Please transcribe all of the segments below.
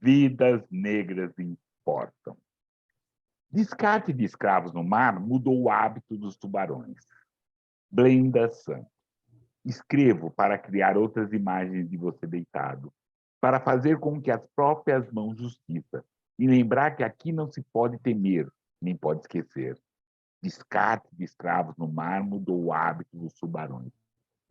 Vidas negras importam. Descarte de escravos no mar mudou o hábito dos tubarões. Blenda Santos. Escrevo para criar outras imagens de você deitado, para fazer com que as próprias mãos justiça, e lembrar que aqui não se pode temer, nem pode esquecer. Descarte de escravos no mar mudou o hábito dos tubarões.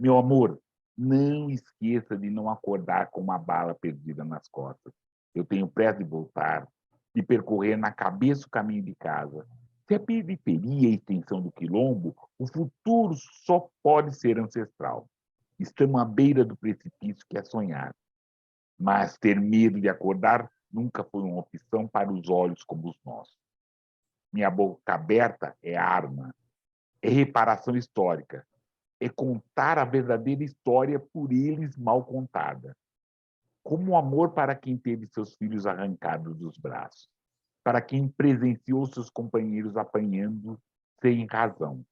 Meu amor, não esqueça de não acordar com uma bala perdida nas costas. Eu tenho pressa de voltar, de percorrer na cabeça o caminho de casa. Se a periferia é a extensão do quilombo, o futuro só pode ser ancestral. Estamos à beira do precipício que é sonhar. Mas ter medo de acordar nunca foi uma opção para os olhos como os nossos. Minha boca aberta é arma, é reparação histórica, é contar a verdadeira história por eles mal contada. Como o amor para quem teve seus filhos arrancados dos braços, para quem presenciou seus companheiros apanhando sem razão.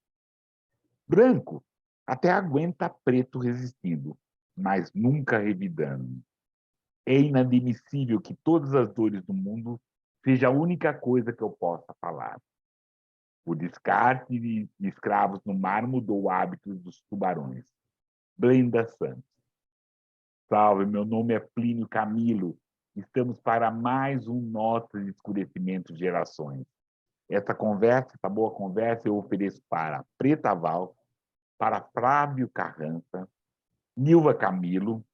Branco até aguenta preto resistindo, mas nunca revidando. É inadmissível que todas as dores do mundo seja a única coisa que eu possa falar. O descarte de escravos no mar mudou o hábito dos tubarões. Blenda Santos. Salve, meu nome é Plínio Camilo. Estamos para mais um Nota de Escurecimento de Gerações. Essa conversa, essa boa conversa, eu ofereço para Preta Val, para Flávio Carrança, Nilva Camilo,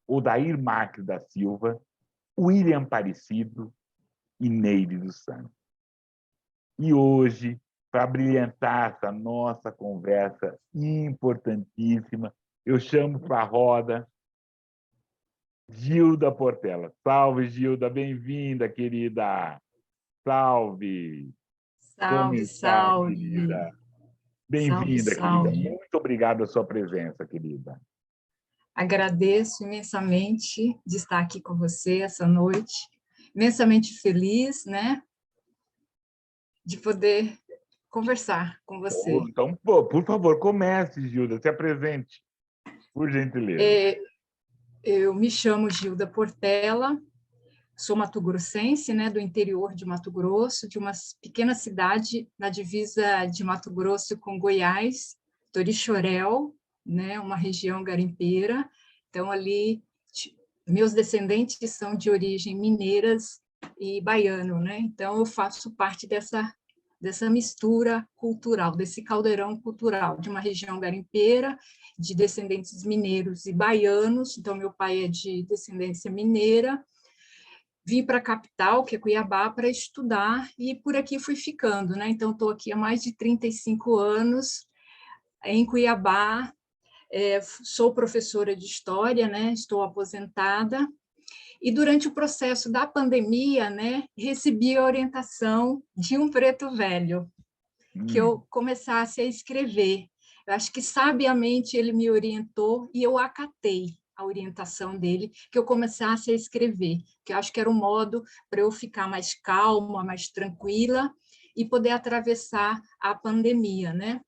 Odair Marques da Silva, William Aparecido e Neide dos Santos. E hoje, para brilhantar essa nossa conversa importantíssima, eu chamo para a roda Gilda Portela. Salve, Gilda, bem-vinda, querida. Salve. Como Salve, está, salve. querida? Salve, Bem-vinda, querida. salve. Muito obrigado pela sua presença, querida. Agradeço imensamente de estar aqui com você essa noite. Imensamente feliz, né, de poder conversar com você. Então, por favor, comece, Gilda, se apresente, por gentileza. Eu me chamo Gilda Portela, sou mato-grossense, né, do interior de Mato Grosso, de uma pequena cidade na divisa de Mato Grosso com Goiás, Torixoréu, né, uma região garimpeira. Então, ali, meus descendentes são de origem mineiras e baiano, né? Então, eu faço parte dessa mistura cultural, desse caldeirão cultural, de uma região garimpeira, de descendentes mineiros e baianos. Então, meu pai é de descendência mineira. Vim para a capital, que é Cuiabá, para estudar, e por aqui fui ficando, né? Então, estou aqui há mais de 35 anos, em Cuiabá. Sou professora de História, né? Estou aposentada, e durante o processo da pandemia, né, recebi a orientação de um preto velho, que eu começasse a escrever. Eu acho que sabiamente ele me orientou e eu acatei a orientação dele, que eu começasse a escrever, que eu acho que era um modo para eu ficar mais calma, mais tranquila e poder atravessar a pandemia, né?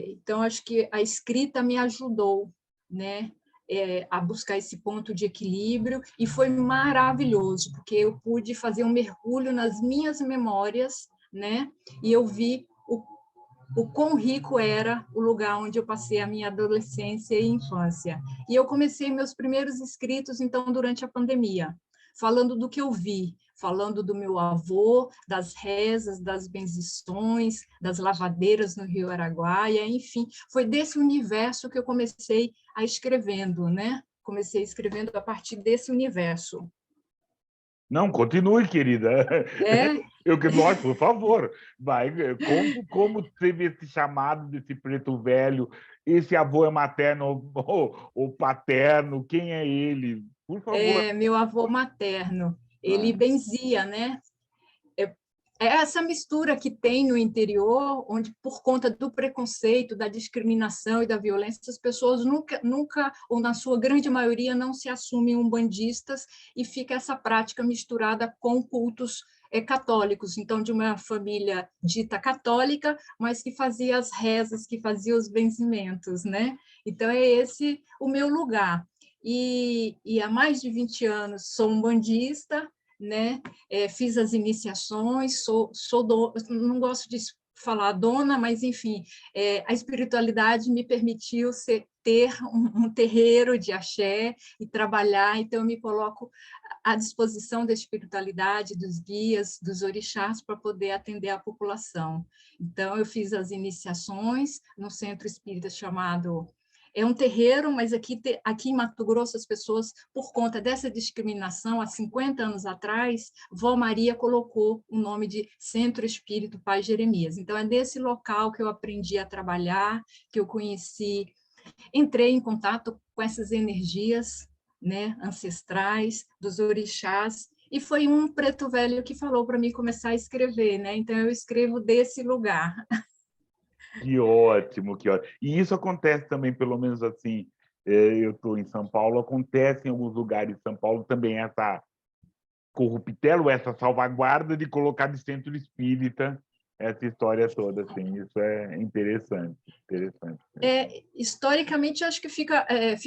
Então, acho que a escrita me ajudou, né, a buscar esse ponto de equilíbrio, e foi maravilhoso, porque eu pude fazer um mergulho nas minhas memórias, né, e eu vi o quão rico era o lugar onde eu passei a minha adolescência e infância. E eu comecei meus primeiros escritos, então, durante a pandemia, falando do que eu vi, falando do meu avô, das rezas, das benzições, das lavadeiras no Rio Araguaia, enfim, foi desse universo que eu comecei a escrevendo, né? Comecei escrevendo a partir desse universo. Não, continue, querida. Nós, por favor, vai. Como teve esse chamado desse preto velho? Esse avô é materno ou paterno? Quem é ele? Por favor. Meu avô materno, ele benzia, né? É essa mistura que tem no interior, onde, por conta do preconceito, da discriminação e da violência, as pessoas nunca, ou na sua grande maioria, não se assumem umbandistas, e fica essa prática misturada com cultos católicos. Então, de uma família dita católica, mas que fazia as rezas, que fazia os benzimentos, né? Então, é esse o meu lugar. e há mais de 20 anos sou umbandista, né? Fiz as iniciações, não gosto de falar dona, mas, enfim, a espiritualidade me permitiu ter um terreiro de axé e trabalhar, então eu me coloco à disposição da espiritualidade, dos guias, dos orixás, para poder atender a população. Então, eu fiz as iniciações no centro espírita chamado... É um terreiro, mas aqui em Mato Grosso, as pessoas, por conta dessa discriminação, há 50 anos atrás, Vó Maria colocou o nome de Centro Espírito Pai Jeremias. Então, é nesse local que eu aprendi a trabalhar, que eu conheci, entrei em contato com essas energias, né, ancestrais, dos orixás, e foi um preto velho que falou para mim começar a escrever, né? Então, eu escrevo desse lugar. Que ótimo, que ótimo. E isso acontece também, pelo menos assim, eu estou em São Paulo, acontece em alguns lugares de São Paulo também essa corruptela, essa salvaguarda de colocar de centro espírita essa história toda, assim, isso é interessante, interessante. Historicamente, acho que fica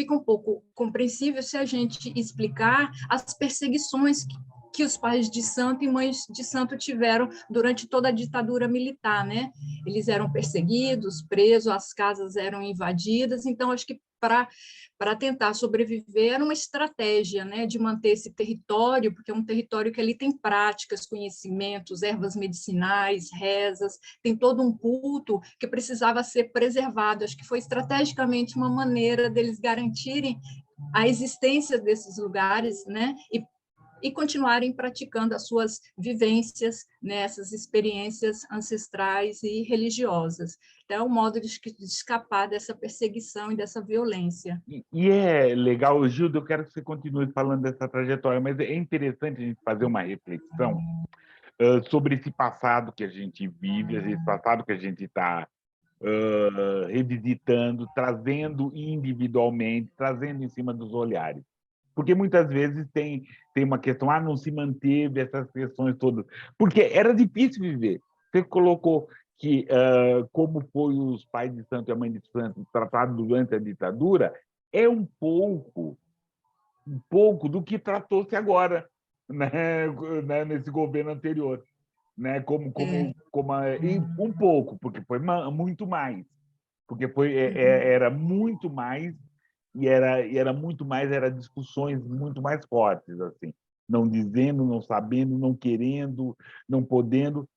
um pouco compreensível se a gente explicar as perseguições que os pais de santo e mães de santo tiveram durante toda a ditadura militar, né? Eles eram perseguidos, presos, as casas eram invadidas, então acho que para tentar sobreviver era uma estratégia, né, de manter esse território, porque é um território que ali tem práticas, conhecimentos, ervas medicinais, rezas, tem todo um culto que precisava ser preservado. Acho que foi estrategicamente uma maneira deles garantirem a existência desses lugares, né, e continuarem praticando as suas vivências, nessas experiências ancestrais e religiosas. Então, é um modo de escapar dessa perseguição e dessa violência. E é legal, Gilda, eu quero que você continue falando dessa trajetória, mas é interessante a gente fazer uma reflexão sobre esse passado que a gente vive, esse passado que a gente está revisitando, trazendo individualmente, trazendo em cima dos olhares. Porque muitas vezes tem uma questão, não se manteve essas questões todas. Porque era difícil viver. Você colocou que, como foi os pais de santo e a mãe de santo tratados durante a ditadura, é um pouco do que tratou-se agora, né, nesse governo anterior. Né, um pouco, porque foi muito mais. Porque era muito mais era muito mais, era discussões muito mais fortes, assim, não dizendo, não sabendo, não querendo, não podendo,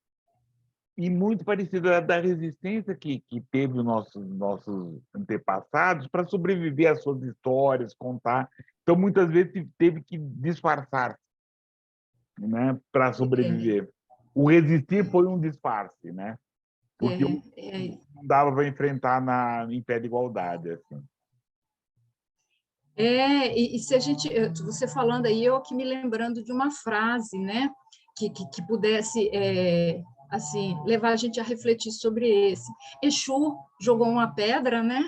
e muito parecido da resistência que teve os nossos antepassados para sobreviver às suas histórias, contar. Então, muitas vezes teve que disfarçar, né, para sobreviver. O resistir foi um disfarce, né? Porque não dava para enfrentar em pé de igualdade, assim. E se a gente, você falando aí, eu aqui me lembrando de uma frase, né, que pudesse, assim, levar a gente a refletir sobre esse. Exu jogou uma pedra, né,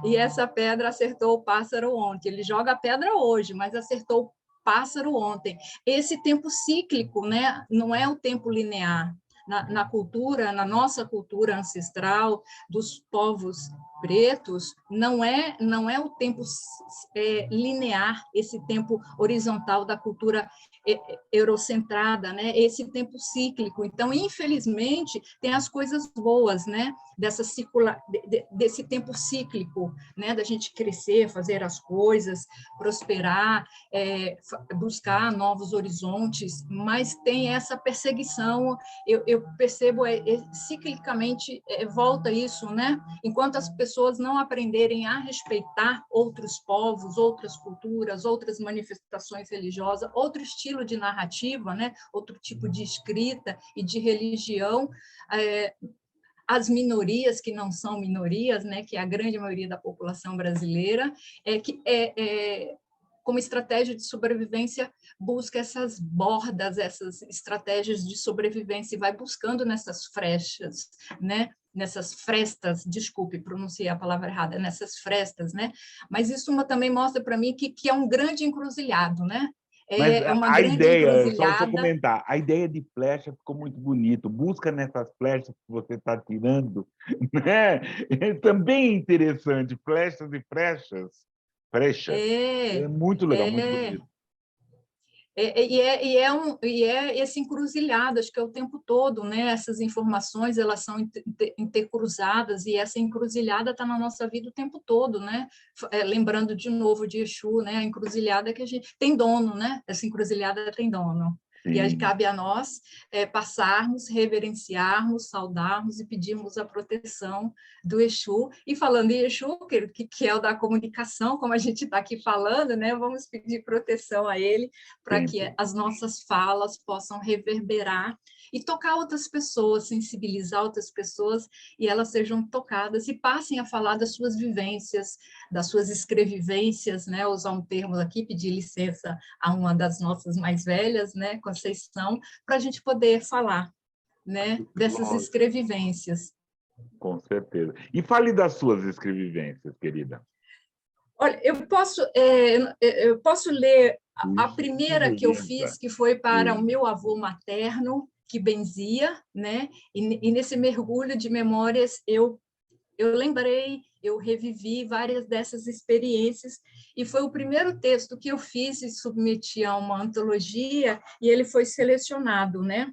e essa pedra acertou o pássaro ontem. Ele joga a pedra hoje, mas acertou o pássaro ontem. Esse tempo cíclico, né, não é o tempo linear. Na cultura, na nossa cultura ancestral, dos povos pretos, não é o tempo linear, esse tempo horizontal da cultura eurocentrada, né? Esse tempo cíclico. Então, infelizmente, tem as coisas boas, né? Desse tempo cíclico, né? Da gente crescer, fazer as coisas, prosperar, buscar novos horizontes, mas tem essa perseguição, eu percebo ciclicamente volta isso, né? Enquanto as pessoas não aprenderem a respeitar outros povos, outras culturas, outras manifestações religiosas, outro estilo de narrativa, né? Outro tipo de escrita e de religião, as minorias que não são minorias, né? Que é a grande maioria da população brasileira, como estratégia de sobrevivência, busca essas bordas, essas estratégias de sobrevivência e vai buscando nessas frechas, né? Nessas frestas, desculpe, pronunciei a palavra errada, nessas frestas, né? Mas isso também mostra para mim que é um grande encruzilhado, né? Mas É uma a grande ideia, só encruzilhada. comentar, a ideia de flecha ficou muito bonito. Busca nessas flechas que você está tirando, né? Também é interessante, flechas e flechas, Frechas. É, É muito legal, muito é. bonito. E é esse encruzilhado, acho que é o tempo todo, né? Essas informações, elas são intercruzadas, e essa encruzilhada está na nossa vida o tempo todo, né? Lembrando de novo de Exu, né? A encruzilhada que a gente tem dono, né? Essa encruzilhada tem dono. E aí Sim, cabe a nós passarmos, reverenciarmos, saudarmos e pedirmos a proteção do Exu. E falando em Exu, que é o da comunicação, como a gente está aqui falando, né? Vamos pedir proteção a ele, para que sempre. as nossas falas possam reverberar e tocar outras pessoas, sensibilizar outras pessoas, e elas sejam tocadas e passem a falar das suas vivências, das suas escrevivências, né? Usar um termo aqui, pedir licença a uma das nossas mais velhas, né? Conceição, para a gente poder falar, né? Dessas Lógico, escrevivências. com certeza. E fale das suas escrevivências, querida. Olha, eu posso ler a primeira que eu Gentileza. fiz, que foi para o Sim. meu avô materno, que benzia, né? E nesse mergulho de memórias eu lembrei, eu revivi várias dessas experiências, e foi o primeiro texto que eu fiz e submeti a uma antologia, e ele foi selecionado, né?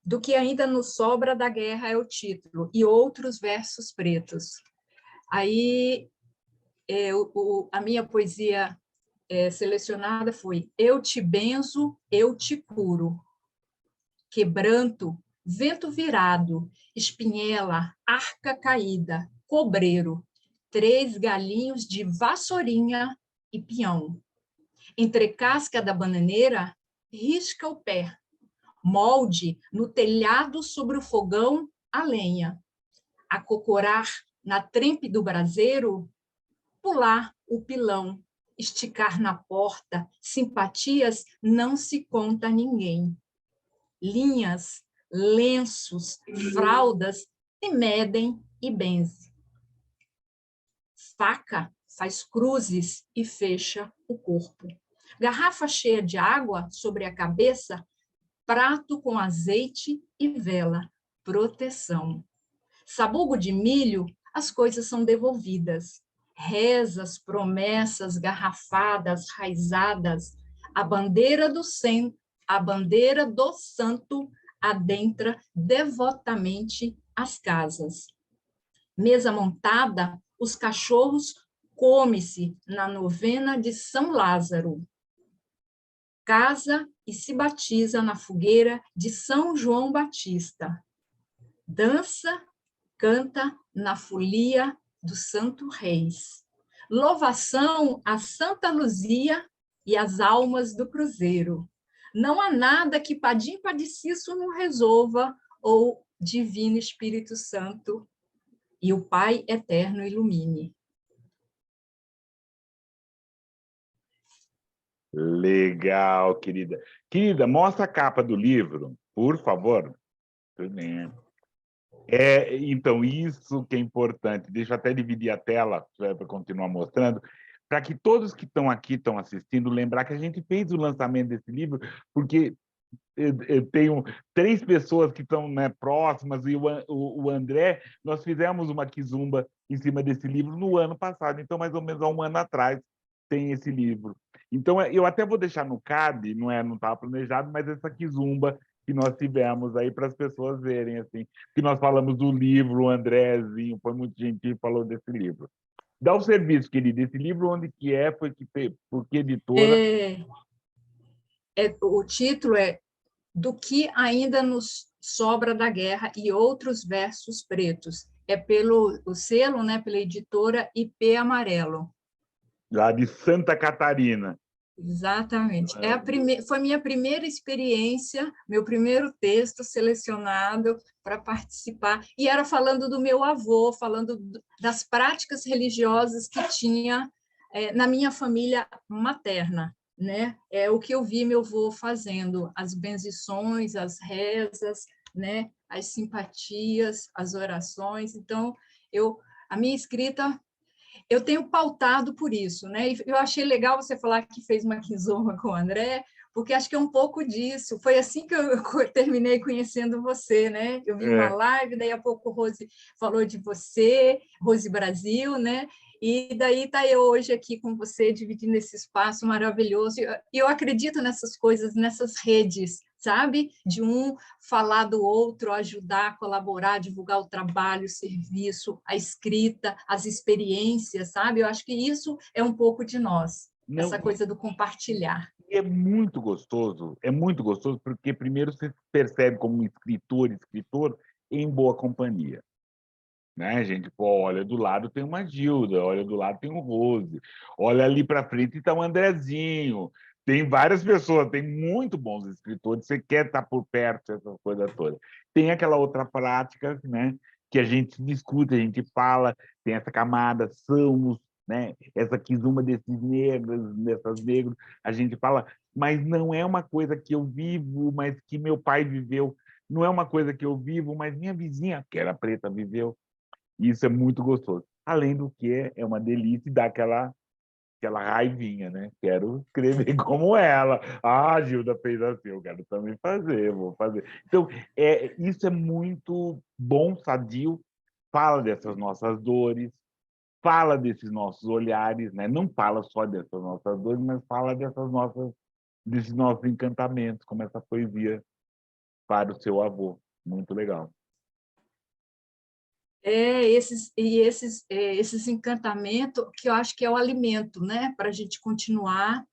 Do que ainda nos sobra da guerra é o título, e outros versos pretos. Aí a minha poesia selecionada foi Eu te benzo, eu te curo. Quebranto, vento virado, espinhela, arca caída, cobreiro, 3 galinhos de vassourinha e peão. Entre casca da bananeira, risca o pé, molde no telhado sobre o fogão a lenha. Acocorar na trempe do braseiro, pular o pilão, esticar na porta, simpatias não se conta a ninguém. Linhas, lenços, fraldas se medem e benze. Faca faz cruzes e fecha o corpo. Garrafa cheia de água sobre a cabeça, prato com azeite e vela, proteção. Sabugo de milho, as coisas são devolvidas. Rezas, promessas, garrafadas, raizadas, a bandeira a bandeira do santo adentra devotamente as casas. Mesa montada, os cachorros come-se na novena de São Lázaro. Casa e se batiza na fogueira de São João Batista. Dança, canta na folia do Santo Reis. Louvação a Santa Luzia e as almas do cruzeiro. Não há nada que Padim Padiciço não resolva, ou Divino Espírito Santo e o Pai Eterno ilumine. Legal, querida. Querida, mostra a capa do livro, por favor. Tudo bem. Então, isso que é importante. Deixa eu até dividir a tela para continuar mostrando, para que todos que estão aqui, estão assistindo, lembrar que a gente fez o lançamento desse livro, porque eu tenho 3 pessoas que estão, né, próximas, e o André, nós fizemos uma quizumba em cima desse livro no ano passado, então mais ou menos há um ano atrás tem esse livro. Então, eu até vou deixar no card, não estava planejado, mas essa quizumba que nós tivemos aí para as pessoas verem, assim, que nós falamos do livro, o Andrézinho foi muito gentil, falou desse livro. Dá o serviço, querido, esse livro onde que foi que por que editora? O título é Do que ainda nos sobra da guerra e outros versos pretos. É pelo o selo, né, pela editora IP Amarelo. Lá de Santa Catarina. Exatamente. Foi minha primeira experiência, meu primeiro texto selecionado para participar, e era falando do meu avô, falando das práticas religiosas que tinha na minha família materna, né? É o que eu vi meu avô fazendo, as benzições, as rezas, né? As simpatias, as orações. Então, a minha escrita eu tenho pautado por isso, né? E eu achei legal você falar que fez uma quizoma com o André, porque acho que é um pouco disso. Foi assim que eu terminei conhecendo você, né? Eu vi uma live, daí a pouco Rose falou de você, Rose Brasil, né? E daí está eu hoje aqui com você, dividindo esse espaço maravilhoso. E eu acredito nessas coisas, nessas redes, sabe? De um falar do outro, ajudar, colaborar, divulgar o trabalho, o serviço, a escrita, as experiências, sabe? Eu acho que isso é um pouco de nós, Não, essa coisa do compartilhar. e é muito gostoso, porque primeiro você se percebe como um escritor, em boa companhia. Né, gente? Pô, olha, do lado tem uma Gilda, olha, do lado tem um Rose, olha ali para frente está um Andrezinho. Tem várias pessoas, tem muito bons escritores, você quer estar por perto dessa coisa toda. Tem aquela outra prática, né, que a gente discute, a gente fala, tem essa camada, somos, né, essa quizuma desses negros, dessas negros, a gente fala, mas não é uma coisa que eu vivo, mas que meu pai viveu, não é uma coisa que eu vivo, mas minha vizinha, que era preta, viveu. E isso é muito gostoso. Além do que é uma delícia e dá aquela raivinha, né? Quero escrever como ela. Ah, a Gilda fez assim, eu quero também fazer, vou fazer. Então, isso é muito bom, sadio, fala dessas nossas dores, fala desses nossos olhares, né? Não fala só dessas nossas dores, mas fala desses nossos encantamentos, como essa poesia para o seu avô. Muito legal. Esses encantamentos que eu acho que é o alimento, né? Para a gente continuar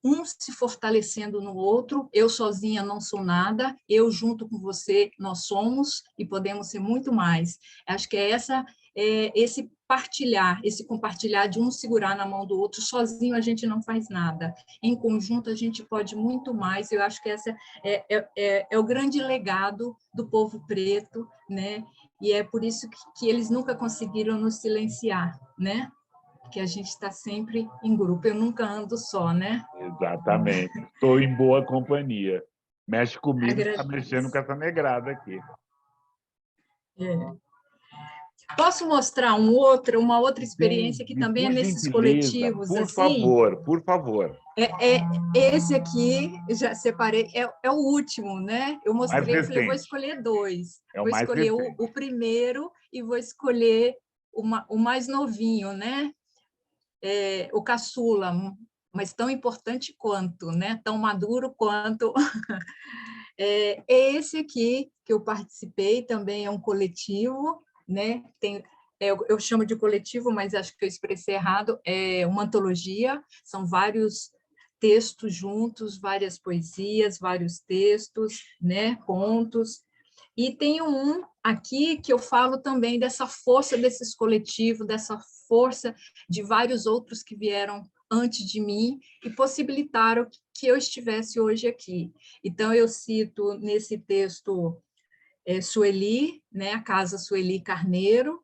um se fortalecendo no outro. Eu sozinha não sou nada, eu junto com você nós somos e podemos ser muito mais. Acho que esse partilhar, esse compartilhar de um segurar na mão do outro. Sozinho a gente não faz nada, em conjunto a gente pode muito mais. Eu acho que essa é o grande legado do povo preto, né? E é por isso que eles nunca conseguiram nos silenciar, né? Que a gente está sempre em grupo, eu nunca ando só, né? Exatamente. Estou em boa companhia. Mexe comigo, está mexendo com Agradeço. essa negrada aqui. É. Posso mostrar uma outra experiência que Sim, também é por nesses gentileza, coletivos, por assim? favor, por favor. É, é, esse aqui, já separei, é o último, né? Eu O mais mostrei, eu falei, vou recente. escolher dois. É o Vou mais escolher recente. o primeiro e vou escolher o mais novinho, né? O caçula, mas tão importante quanto, né? Tão maduro quanto. Esse aqui que eu participei também é um coletivo, né? Eu chamo de coletivo, mas acho que eu expressei errado. É uma antologia, são vários textos juntos, várias poesias, vários textos, né? Contos. E tem um aqui que eu falo também dessa força desses coletivos, dessa força de vários outros que vieram antes de mim e possibilitaram que eu estivesse hoje aqui. Então, eu cito nesse texto Sueli, né, a Casa Sueli Carneiro,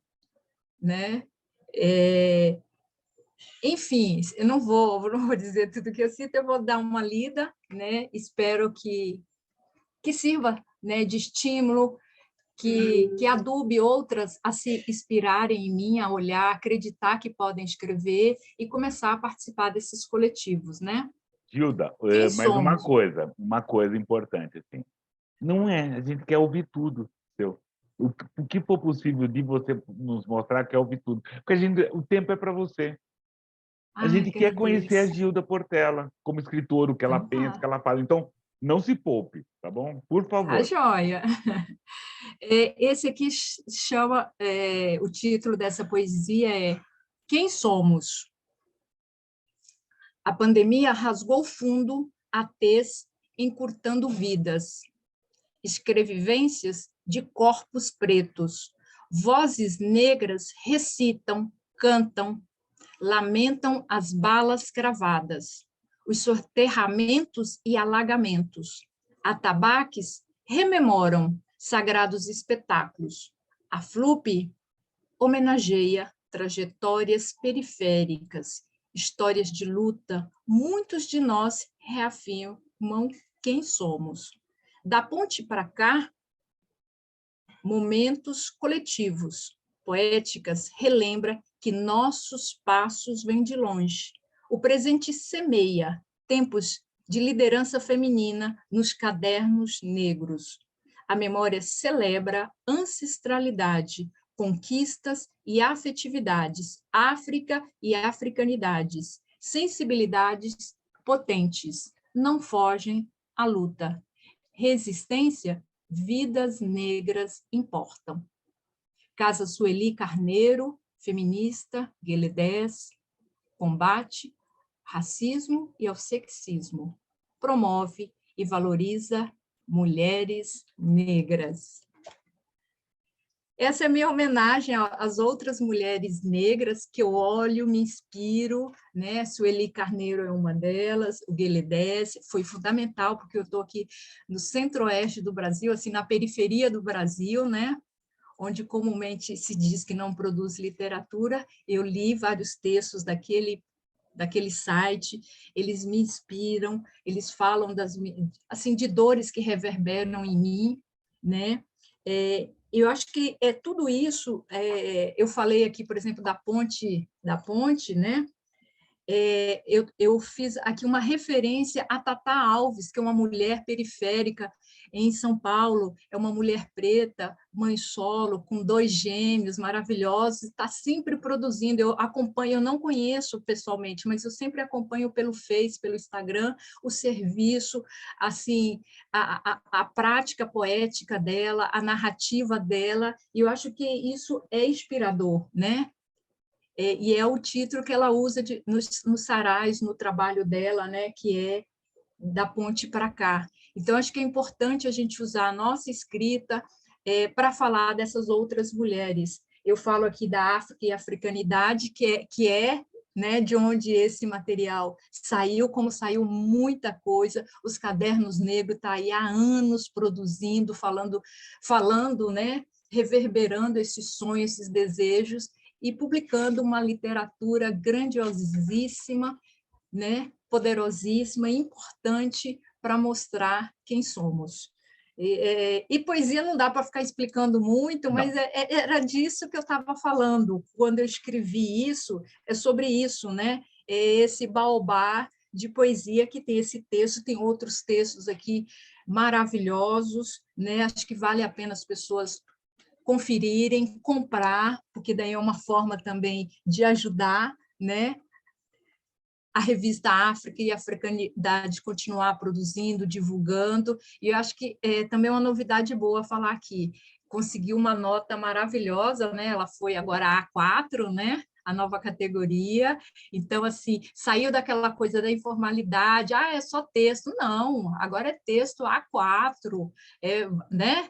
né? Enfim, eu não vou dizer tudo que eu cito, eu vou dar uma lida, né? Espero que sirva, né, de estímulo, que adube outras a se inspirarem em mim, a olhar, acreditar que podem escrever e começar a participar desses coletivos, né? Gilda, Quem mais somos? uma coisa importante, assim. Não é, a gente quer ouvir tudo, seu. O que for possível de você nos mostrar, quer ouvir tudo. Porque o tempo é para você. A Ah, gente quer conhecer a agradeço. Gilda Portela como escritora, o que ela Então pensa, o que tá, ela fala. Então, não se poupe, tá bom? Por tá favor. joia. Esse aqui chama, o título dessa poesia é Quem Somos? A pandemia rasgou fundo a tez, encurtando vidas. Escrevivências de corpos pretos. Vozes negras recitam, cantam, lamentam as balas cravadas, os soterramentos e alagamentos. Atabaques rememoram sagrados espetáculos. A FLUP homenageia trajetórias periféricas, histórias de luta. Muitos de nós reafirmam quem somos. Da ponte para cá, momentos coletivos. Poéticas relembra que nossos passos vêm de longe. O presente semeia tempos de liderança feminina nos cadernos negros. A memória celebra ancestralidade, conquistas e afetividades, África e africanidades, sensibilidades potentes, não fogem à luta. Resistência, vidas negras importam. Casa Sueli Carneiro, feminista, Gueledés, combate racismo e ao sexismo. Promove e valoriza mulheres negras. Essa é a minha homenagem às outras mulheres negras que eu olho, me inspiro, né? Sueli Carneiro é uma delas, o Gueledés foi fundamental, porque eu estou aqui no centro-oeste do Brasil, assim, na periferia do Brasil, né? Onde comumente se diz que não produz literatura. Eu li vários textos daquele site, eles me inspiram, eles falam assim, de dores que reverberam em mim, né? Eu acho que tudo isso, eu falei aqui, por exemplo, da ponte, né? Eu fiz aqui uma referência a Tatá Alves, que é uma mulher periférica em São Paulo, é uma mulher preta, mãe solo, com 2 gêmeos maravilhosos, está sempre produzindo. Eu acompanho, eu não conheço pessoalmente, mas eu sempre acompanho pelo Face, pelo Instagram, o serviço, assim, a prática poética dela, a narrativa dela, e eu acho que isso é inspirador, né? E é o título que ela usa nos sarais, no trabalho dela, né, que é Da Ponte para Cá. Então, acho que é importante a gente usar a nossa escrita para falar dessas outras mulheres. Eu falo aqui da África e africanidade, que é né, de onde esse material saiu, como saiu muita coisa, os Cadernos Negros está aí há anos produzindo, falando, né, reverberando esses sonhos, esses desejos, e publicando uma literatura grandiosíssima, né, poderosíssima, importante para mostrar quem somos. E poesia não dá para ficar explicando muito, mas era disso que eu estava falando. Quando eu escrevi isso, é sobre isso, né? É esse baobá de poesia que tem esse texto, tem outros textos aqui maravilhosos, né? Acho que vale a pena as pessoas conferirem, comprar, porque daí é uma forma também de ajudar, né, a revista África e a Africanidade continuar produzindo, divulgando, e eu acho que também é uma novidade boa falar aqui. Conseguiu uma nota maravilhosa, né? Ela foi agora A4, né? A nova categoria. Então, assim, saiu daquela coisa da informalidade, é só texto. Não, agora é texto A4, né?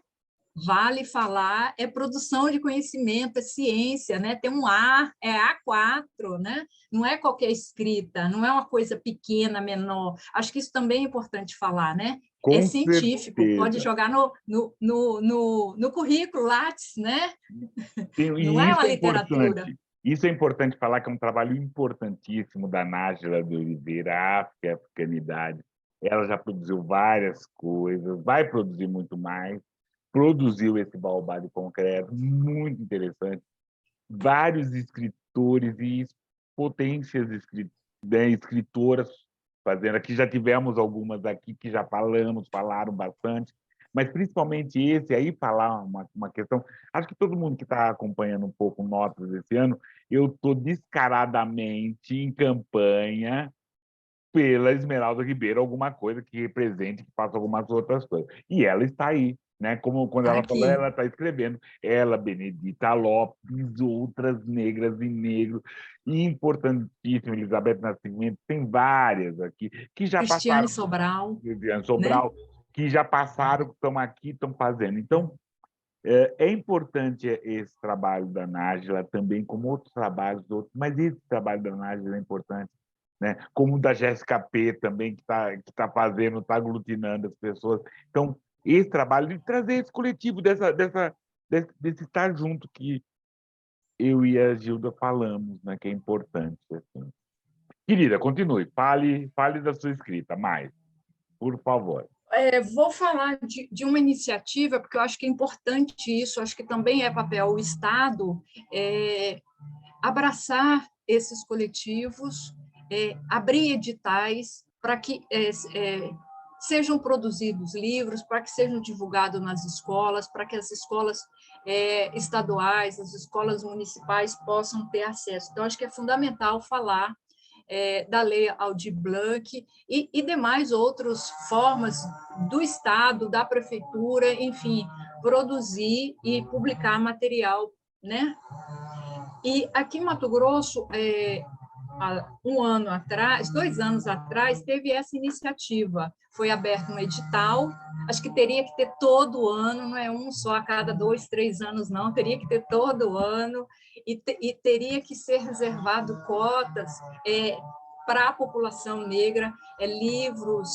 Vale falar, é produção de conhecimento, é ciência, né? Tem um A, é A4, né? Não é qualquer escrita, não é uma coisa pequena, menor. Acho que isso também é importante falar, né? É Com científico, pode certeza. jogar no currículo Lattes, né? Não E é isso uma é literatura. importante. Isso é importante falar que é um trabalho importantíssimo da Nájila de Oliveira, África e Africanidade. Ela já produziu várias coisas, vai produzir muito mais. Produziu esse Baobá de Concreto, muito interessante. Vários escritores e potências escritoras fazendo. Aqui já tivemos algumas aqui que já falaram bastante, mas principalmente esse aí falar uma questão. Acho que todo mundo que está acompanhando um pouco Notas esse ano, eu estou descaradamente em campanha pela Esmeralda Ribeiro, alguma coisa que represente, que faça algumas outras coisas. E ela está aí, né? Como quando ela falou, Aqui. ela está escrevendo. Ela, Benedita Lopes, outras negras e negros, e importantíssimo, Elizabeth Nascimento, tem várias aqui, que já Cristiane passaram, Sobral, Viviane né? Sobral, que já passaram, estão aqui, estão fazendo. Então, é importante esse trabalho da Nájila também, como outros trabalhos, mas esse trabalho da Nájila é importante, né? Como o da Jéssica P. também, que tá fazendo, está aglutinando as pessoas. Então, esse trabalho de trazer esse coletivo, desse estar junto que eu e a Gilda falamos, né? Que é importante. Assim. Querida, continue, fale da sua escrita, mais, por favor. Vou falar de uma iniciativa, porque eu acho que é importante isso, acho que também é papel do Estado abraçar esses coletivos, abrir editais para que sejam produzidos livros, para que sejam divulgados nas escolas, para que as escolas estaduais, as escolas municipais possam ter acesso. Então, acho que é fundamental falar da Lei Aldir Blanc e demais outras formas do Estado, da Prefeitura, enfim, produzir e publicar material, né? E aqui em Mato Grosso, há 2 anos atrás, teve essa iniciativa. Foi aberto um edital, acho que teria que ter todo ano, não é um só a cada 2, 3 anos, não, teria que ter todo ano, e teria que ser reservado cotas para a população negra, livros,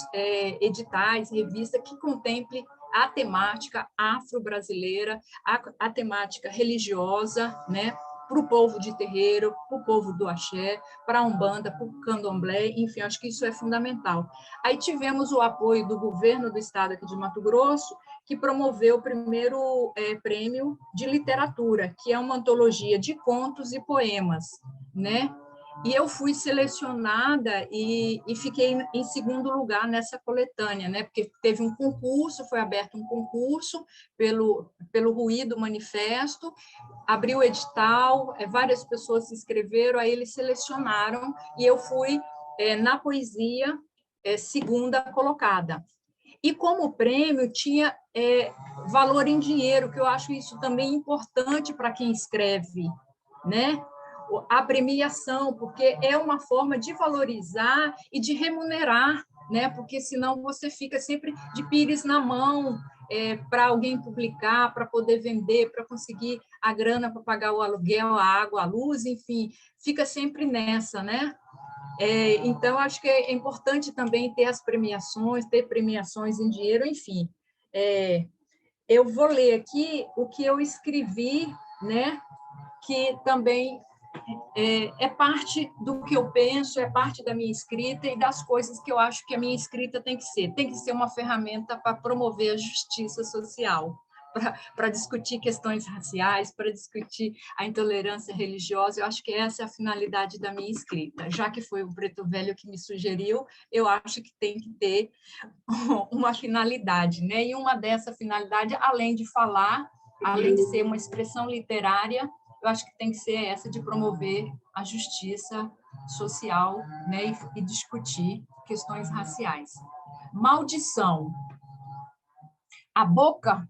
editais, revistas que contemple a temática afro-brasileira, a temática religiosa, né? Para o povo de terreiro, para o povo do axé, para a Umbanda, para o candomblé, enfim, acho que isso é fundamental. Aí tivemos o apoio do governo do estado aqui de Mato Grosso, que promoveu o primeiro prêmio de literatura, que é uma antologia de contos e poemas, né? E eu fui selecionada e fiquei em segundo lugar nessa coletânea, né? Porque teve um concurso, foi aberto um concurso pelo Ruído Manifesto, abriu o edital, várias pessoas se inscreveram, aí eles selecionaram, e eu fui, na poesia, segunda colocada. E como prêmio tinha valor em dinheiro, que eu acho isso também importante para quem escreve, né? A premiação, porque é uma forma de valorizar e de remunerar, né? Porque senão você fica sempre de pires na mão, para alguém publicar, para poder vender, para conseguir a grana para pagar o aluguel, a água, a luz, enfim, fica sempre nessa, né? Então, acho que é importante também ter as premiações, ter premiações em dinheiro, enfim. Eu vou ler aqui o que eu escrevi, né? Que também é parte do que eu penso, é parte da minha escrita e das coisas que eu acho que a minha escrita tem que ser. Tem que ser uma ferramenta para promover a justiça social, para discutir questões raciais, para discutir a intolerância religiosa. Eu acho que essa é a finalidade da minha escrita. Já que foi o Preto Velho que me sugeriu, eu acho que tem que ter uma finalidade, né? E uma dessa finalidade, além de falar, além de ser uma expressão literária, eu acho que tem que ser essa de promover a justiça social, né, e discutir questões raciais. Maldição. A boca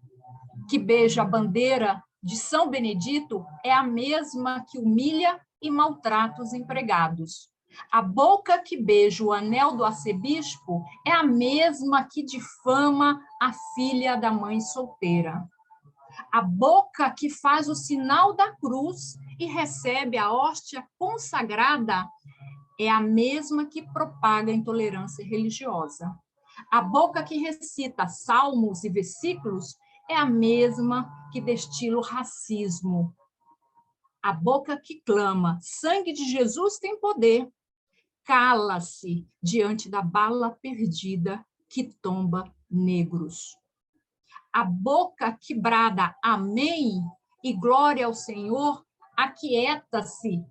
que beija a bandeira de São Benedito é a mesma que humilha e maltrata os empregados. A boca que beija o anel do arcebispo é a mesma que difama a filha da mãe solteira. A boca que faz o sinal da cruz e recebe a hóstia consagrada é a mesma que propaga a intolerância religiosa. A boca que recita salmos e versículos é a mesma que destila o racismo. A boca que clama, sangue de Jesus tem poder, cala-se diante da bala perdida que tomba negros. A boca que brada amém e glória ao Senhor aquieta-se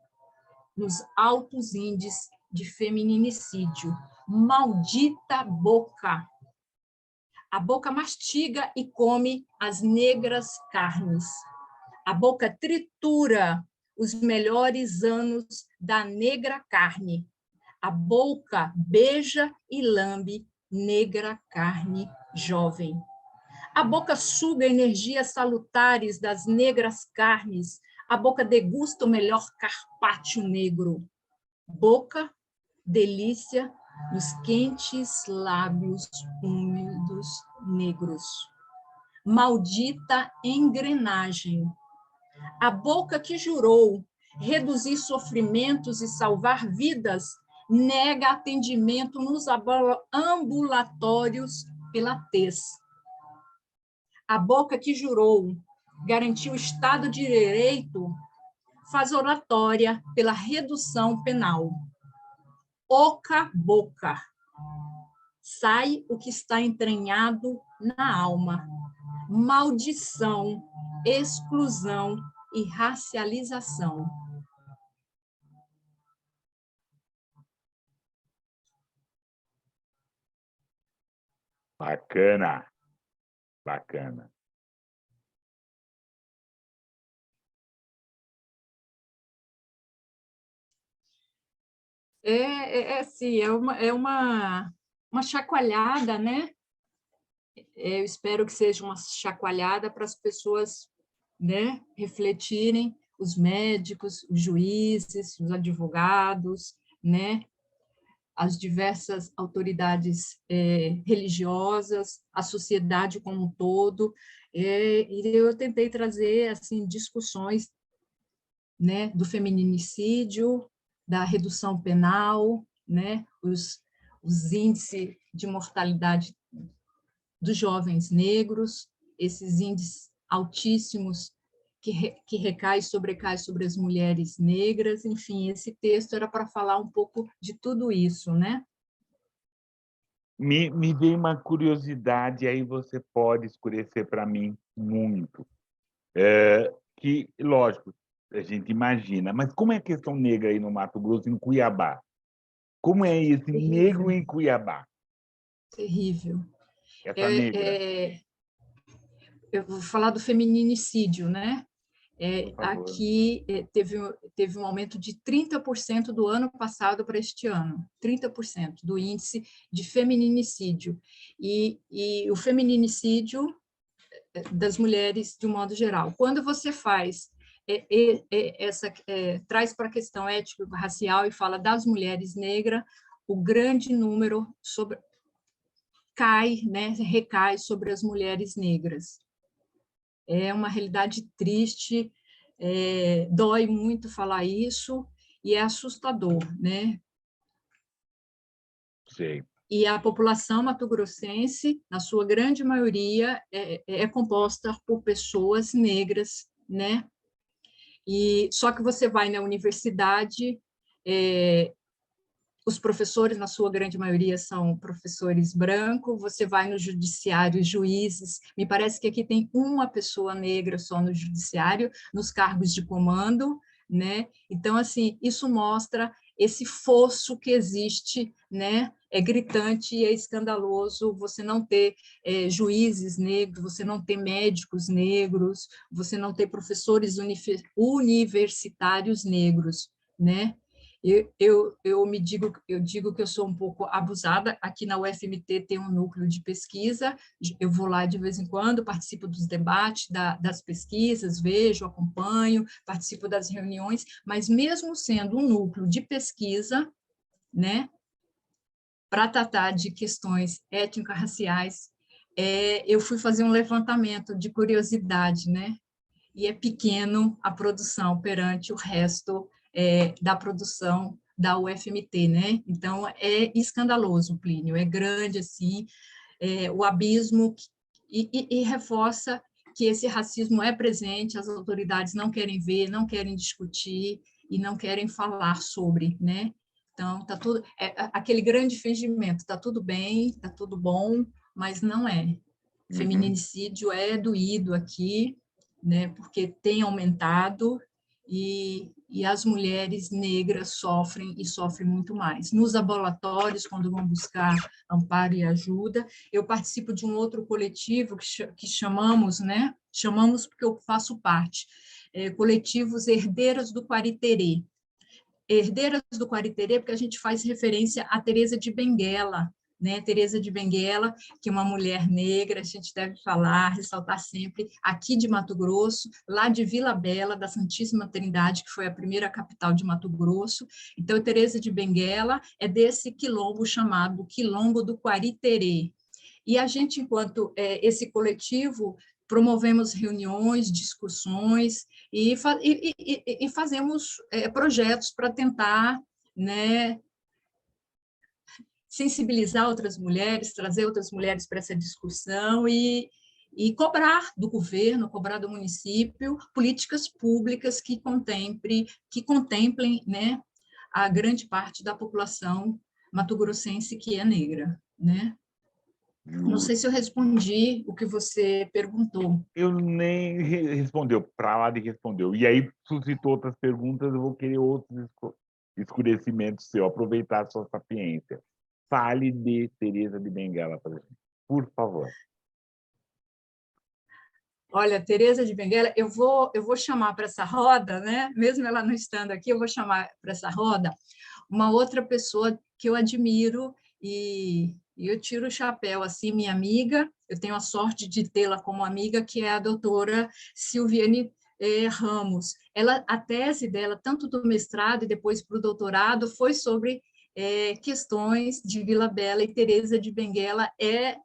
nos altos índices de feminicídio. Maldita boca! A boca mastiga e come as negras carnes. A boca tritura os melhores anos da negra carne. A boca beija e lambe negra carne jovem. A boca suga energias salutares das negras carnes. A boca degusta o melhor carpaccio negro. Boca, delícia nos quentes lábios úmidos negros. Maldita engrenagem. A boca que jurou reduzir sofrimentos e salvar vidas nega atendimento nos ambulatórios pela tez. A boca que jurou garantir o Estado de Direito faz oratória pela redução penal. Oca boca. Sai o que está entranhado na alma. Maldição, exclusão e racialização. Bacana, bacana. Assim, uma chacoalhada, né? Eu espero que seja uma chacoalhada para as pessoas, né, refletirem, os médicos, os juízes, os advogados, né, as diversas autoridades religiosas, a sociedade como um todo. E eu tentei trazer assim discussões, né, do feminicídio, da redução penal, né, os índices de mortalidade dos jovens negros, esses índices altíssimos que recai e sobrecai sobre as mulheres negras. Enfim, esse texto era para falar um pouco de tudo isso, né? Me veio uma curiosidade, aí você pode esclarecer para mim muito. Que, lógico, a gente imagina, mas como é a questão negra aí no Mato Grosso, em Cuiabá? Como é esse negro Terrível, em Cuiabá? terrível. Essa negra, É, é, eu vou falar do feminicídio, né? por favor. Aqui teve um aumento de 30% do ano passado para este ano, 30% do índice de feminicídio. E o feminicídio das mulheres de um modo geral. Quando você faz traz para a questão étnico-racial e fala das mulheres negras, o grande número né, recai sobre as mulheres negras. É uma realidade triste, dói muito falar isso e é assustador, né? Sei. E a população mato-grossense, na sua grande maioria, é composta por pessoas negras, né? E só que você vai na universidade, os professores, na sua grande maioria, são professores brancos, você vai no judiciário, juízes, me parece que aqui tem uma pessoa negra só no judiciário, nos cargos de comando, né? Então, assim, isso mostra esse fosso que existe, né? É gritante e é escandaloso você não ter juízes negros, você não ter médicos negros, você não ter professores universitários negros, né? Eu digo que eu sou um pouco abusada. Aqui na UFMT tem um núcleo de pesquisa, eu vou lá de vez em quando, participo dos debates, das pesquisas, vejo, acompanho, participo das reuniões, mas mesmo sendo um núcleo de pesquisa, né, para tratar de questões étnico-raciais, eu fui fazer um levantamento de curiosidade, né, e é pequeno a produção perante o resto da produção da UFMT, né? Então, é escandaloso, Plínio, é grande, assim, o abismo, e reforça que esse racismo é presente, as autoridades não querem ver, não querem discutir e não querem falar sobre, né? Então, tá tudo, aquele grande fingimento, tá tudo bem, tá tudo bom, mas não é. Uhum. Feminicídio é doído aqui, né, porque tem aumentado e as mulheres negras sofrem e sofrem muito mais. Nos laboratórios, quando vão buscar amparo e ajuda, eu participo de um outro coletivo que chamamos, né, chamamos porque eu faço parte, coletivos Herdeiras do Quariterê. Herdeiras do Quariterê, porque a gente faz referência a Teresa de Benguela, né? Teresa de Benguela, que é uma mulher negra, a gente deve falar, ressaltar sempre, aqui de Mato Grosso, lá de Vila Bela, da Santíssima Trindade, que foi a primeira capital de Mato Grosso. Então, Teresa de Benguela é desse quilombo chamado Quilombo do Quariterê. E a gente, enquanto esse coletivo, promovemos reuniões, discussões e fazemos projetos para tentar, né, sensibilizar outras mulheres, trazer outras mulheres para essa discussão e cobrar do governo, cobrar do município políticas públicas que contemplem, né, a grande parte da população mato-grossense que é negra, né? Não sei se eu respondi o que você perguntou. Eu nem respondeu, para lá de respondeu. E aí suscitou outras perguntas, eu vou querer outros esclarecimentos seu, aproveitar a sua sapiência. Fale de Teresa de Benguela, por exemplo. Por favor. Olha, Teresa de Benguela, eu vou chamar para essa roda, né? Mesmo ela não estando aqui, eu vou chamar para essa roda uma outra pessoa que eu admiro e eu tiro o chapéu, assim, minha amiga, eu tenho a sorte de tê-la como amiga, que é a doutora Silviane Ramos. A tese dela, tanto do mestrado e depois para o doutorado, foi sobre questões de Vila Bela, e Teresa de Benguela é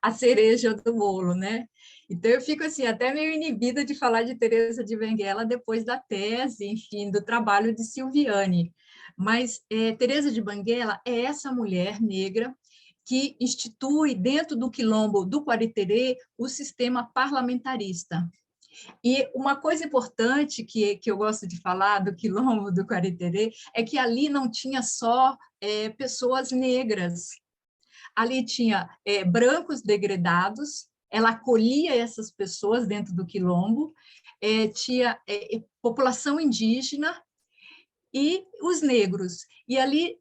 a cereja do bolo, né? Então, eu fico assim, até meio inibida de falar de Teresa de Benguela depois da tese, enfim, do trabalho de Silviane. Mas Teresa de Benguela é essa mulher negra que institui dentro do quilombo do Quariterê o sistema parlamentarista. E uma coisa importante que eu gosto de falar do quilombo do Quariterê é que ali não tinha só pessoas negras, ali tinha brancos degredados, ela acolhia essas pessoas dentro do quilombo, tinha população indígena e os negros. E ali,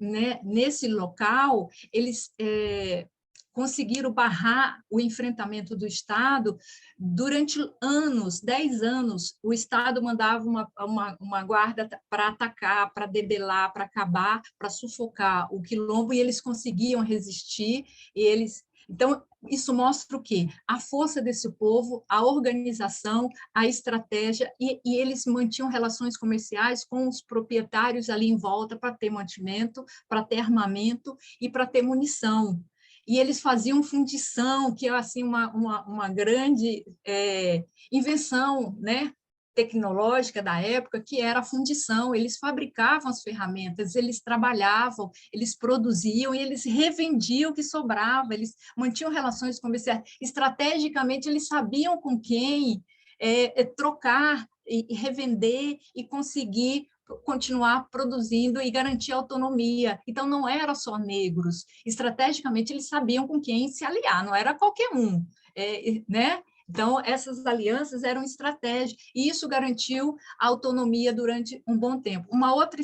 né, nesse local, eles conseguiram barrar o enfrentamento do Estado durante anos, 10 anos. O Estado mandava uma guarda para atacar, para debelar, para acabar, para sufocar o quilombo, e eles conseguiam resistir, e eles... Então, isso mostra o quê? A força desse povo, a organização, a estratégia, e eles mantinham relações comerciais com os proprietários ali em volta para ter mantimento, para ter armamento e para ter munição. E eles faziam fundição, que é assim, uma grande invenção, né, tecnológica da época, que era a fundição. Eles fabricavam as ferramentas, eles trabalhavam, eles produziam e eles revendiam o que sobrava, eles mantinham relações comerciais. Estrategicamente, eles sabiam com quem trocar e revender e conseguir continuar produzindo e garantir a autonomia. Então, não era só negros. Estrategicamente, eles sabiam com quem se aliar, não era qualquer um, né? Então, essas alianças eram estratégias, e isso garantiu a autonomia durante um bom tempo. Uma outra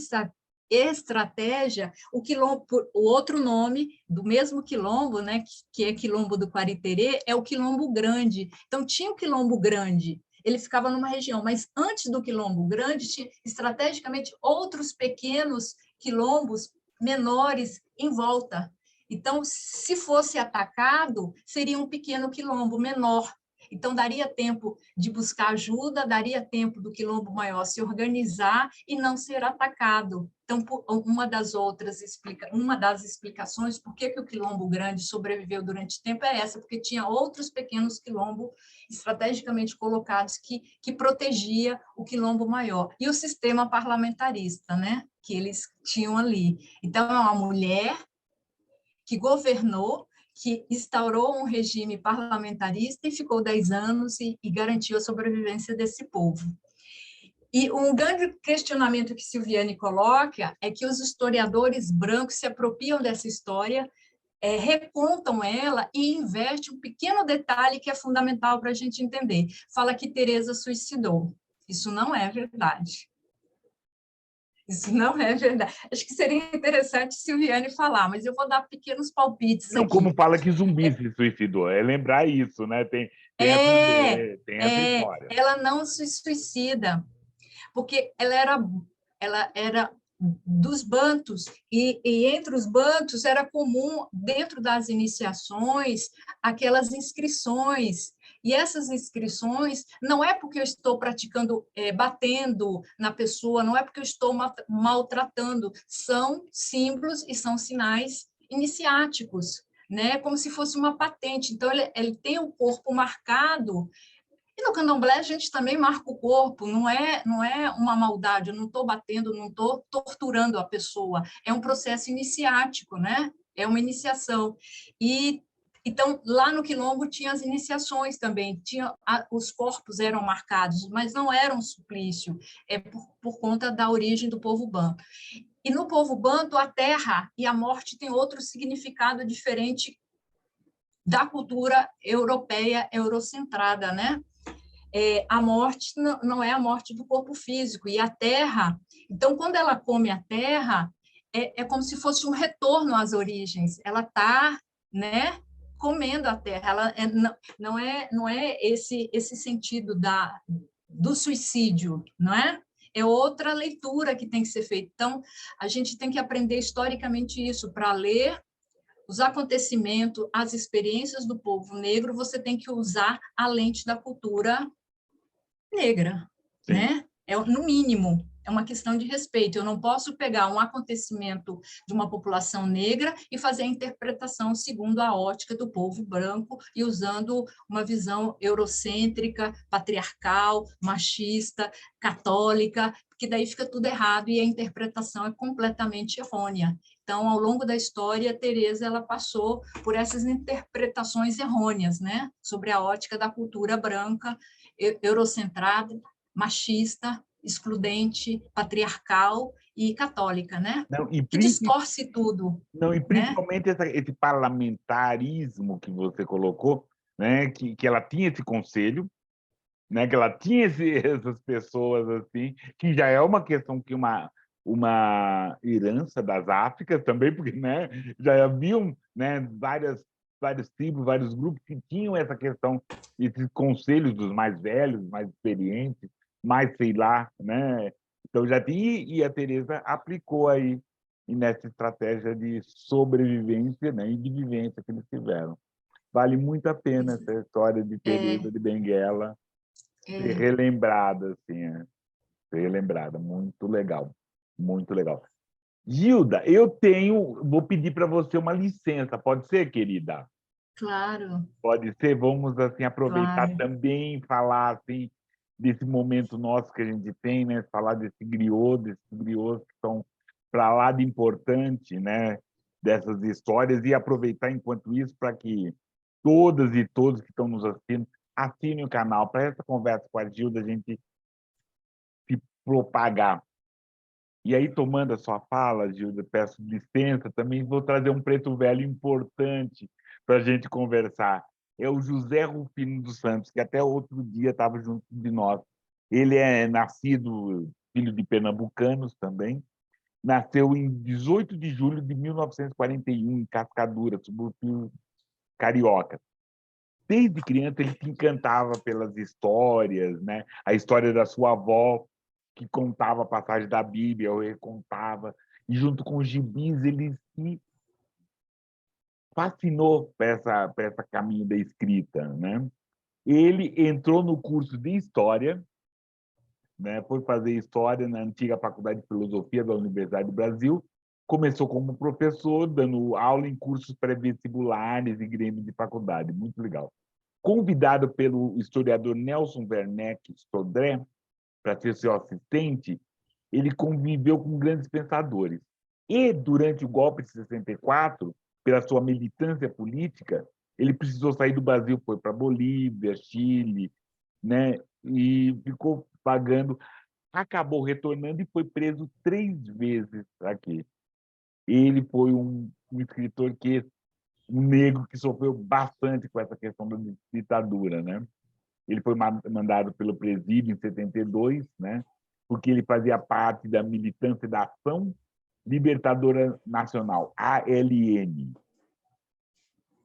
estratégia, o quilombo, o outro nome do mesmo quilombo, né, que é quilombo do Quariterê, é o quilombo grande. Então, tinha o quilombo grande, ele ficava numa região, mas antes do quilombo grande, tinha estrategicamente outros pequenos quilombos menores em volta. Então, se fosse atacado, seria um pequeno quilombo menor. Então, daria tempo de buscar ajuda, daria tempo do quilombo maior se organizar e não ser atacado. Então, uma das explicações por que o quilombo grande sobreviveu durante tempo é essa, porque tinha outros pequenos quilombos estrategicamente colocados que protegia o quilombo maior. E o sistema parlamentarista, né, que eles tinham ali. Então, é uma mulher que governou, que instaurou um regime parlamentarista e ficou 10 anos e garantiu a sobrevivência desse povo. E um grande questionamento que Silviane coloca é que os historiadores brancos se apropriam dessa história, recontam ela e invertem um pequeno detalhe que é fundamental para a gente entender. Fala que Teresa suicidou. Isso não é verdade. Isso não é verdade. Acho que seria interessante Silviane falar, mas eu vou dar pequenos palpites Não, aqui. como fala que Zumbi se suicidou, é lembrar isso, né? Tem tem essa história. Ela não se suicida, porque ela era dos bantus, e entre os bantus era comum, dentro das iniciações, aquelas inscrições. E essas inscrições não é porque eu estou praticando, batendo na pessoa, não é porque eu estou maltratando, são símbolos e são sinais iniciáticos, né? Como se fosse uma patente. Então, ele tem o corpo marcado. E no candomblé a gente também marca o corpo, não é uma maldade, eu não estou batendo, não estou torturando a pessoa, é um processo iniciático, né? É uma iniciação. E então, lá no quilombo tinha as iniciações também, os corpos eram marcados, mas não era um suplício, por conta da origem do povo banto. E no povo banto, a terra e a morte têm outro significado diferente da cultura europeia, eurocentrada, né? A morte não é a morte do corpo físico, e a terra, então, quando ela come a terra, é como se fosse um retorno às origens. Ela está, né, comendo a terra. Ela não é esse sentido do suicídio, não é? É outra leitura que tem que ser feita. Então, a gente tem que aprender historicamente isso. Para ler os acontecimentos, as experiências do povo negro, você tem que usar a lente da cultura negra, Sim. né? No mínimo, é uma questão de respeito. Eu não posso pegar um acontecimento de uma população negra e fazer a interpretação segundo a ótica do povo branco e usando uma visão eurocêntrica, patriarcal, machista, católica, que daí fica tudo errado e a interpretação é completamente errônea. Então, ao longo da história, Teresa ela passou por essas interpretações errôneas, né, sobre a ótica da cultura branca, eurocentrada, machista, excludente, patriarcal e católica, né? Não, Que distorce tudo, não, e né? principalmente esse parlamentarismo que você colocou, né, que ela tinha esse conselho, né, que ela tinha essas pessoas assim, que já é uma questão que uma herança das Áfricas também, porque, né, já haviam, né, várias tribos, vários grupos que tinham essa questão, esses conselhos dos mais velhos, mais experientes, mais sei lá, né? Então já tinha, e a Teresa aplicou aí nessa estratégia de sobrevivência, né, e de vivência que eles tiveram. Vale muito a pena essa história de É, Teresa de Benguela ser é, relembrada, assim, ser relembrada. Muito legal, muito legal. Gilda, vou pedir para você uma licença, pode ser, querida? claro, Pode ser? Vamos, assim, aproveitar claro. também e falar, assim, desse momento nosso que a gente tem, né? Falar desses griots que são para lá de importante, né? Dessas histórias e aproveitar, enquanto isso, para que todas e todos que estão nos assistindo assinem o canal, para essa conversa com a Gilda a gente se propagar. E aí, tomando a sua fala, Gilda, peço licença, também vou trazer um preto velho importante para a gente conversar. É o José Rufino dos Santos, que até outro dia estava junto de nós. Ele é nascido, filho de pernambucanos também, nasceu em 18 de julho de 1941, em Cascadura, subúrbio carioca. Desde criança ele se encantava pelas histórias, né? A história da sua avó, que contava a passagem da Bíblia, ou recontava, e junto com os gibis ele se fascinou para essa caminho da escrita, né? Ele entrou no curso de História, né? Foi fazer História na antiga Faculdade de Filosofia da Universidade do Brasil, começou como professor, dando aula em cursos pré-vestibulares e grêmio de faculdade, muito legal. Convidado pelo historiador Nelson Werneck Sodré para ser seu assistente, ele conviveu com grandes pensadores. E, durante o golpe de 64, pela sua militância política, ele precisou sair do Brasil, foi para Bolívia, Chile, né? E ficou pagando, acabou retornando e foi preso 3 vezes aqui. Ele foi um escritor um negro que sofreu bastante com essa questão da ditadura, né? Ele foi mandado pelo presídio em 72, né? Porque ele fazia parte da militância da Ação Libertadora Nacional, ALN.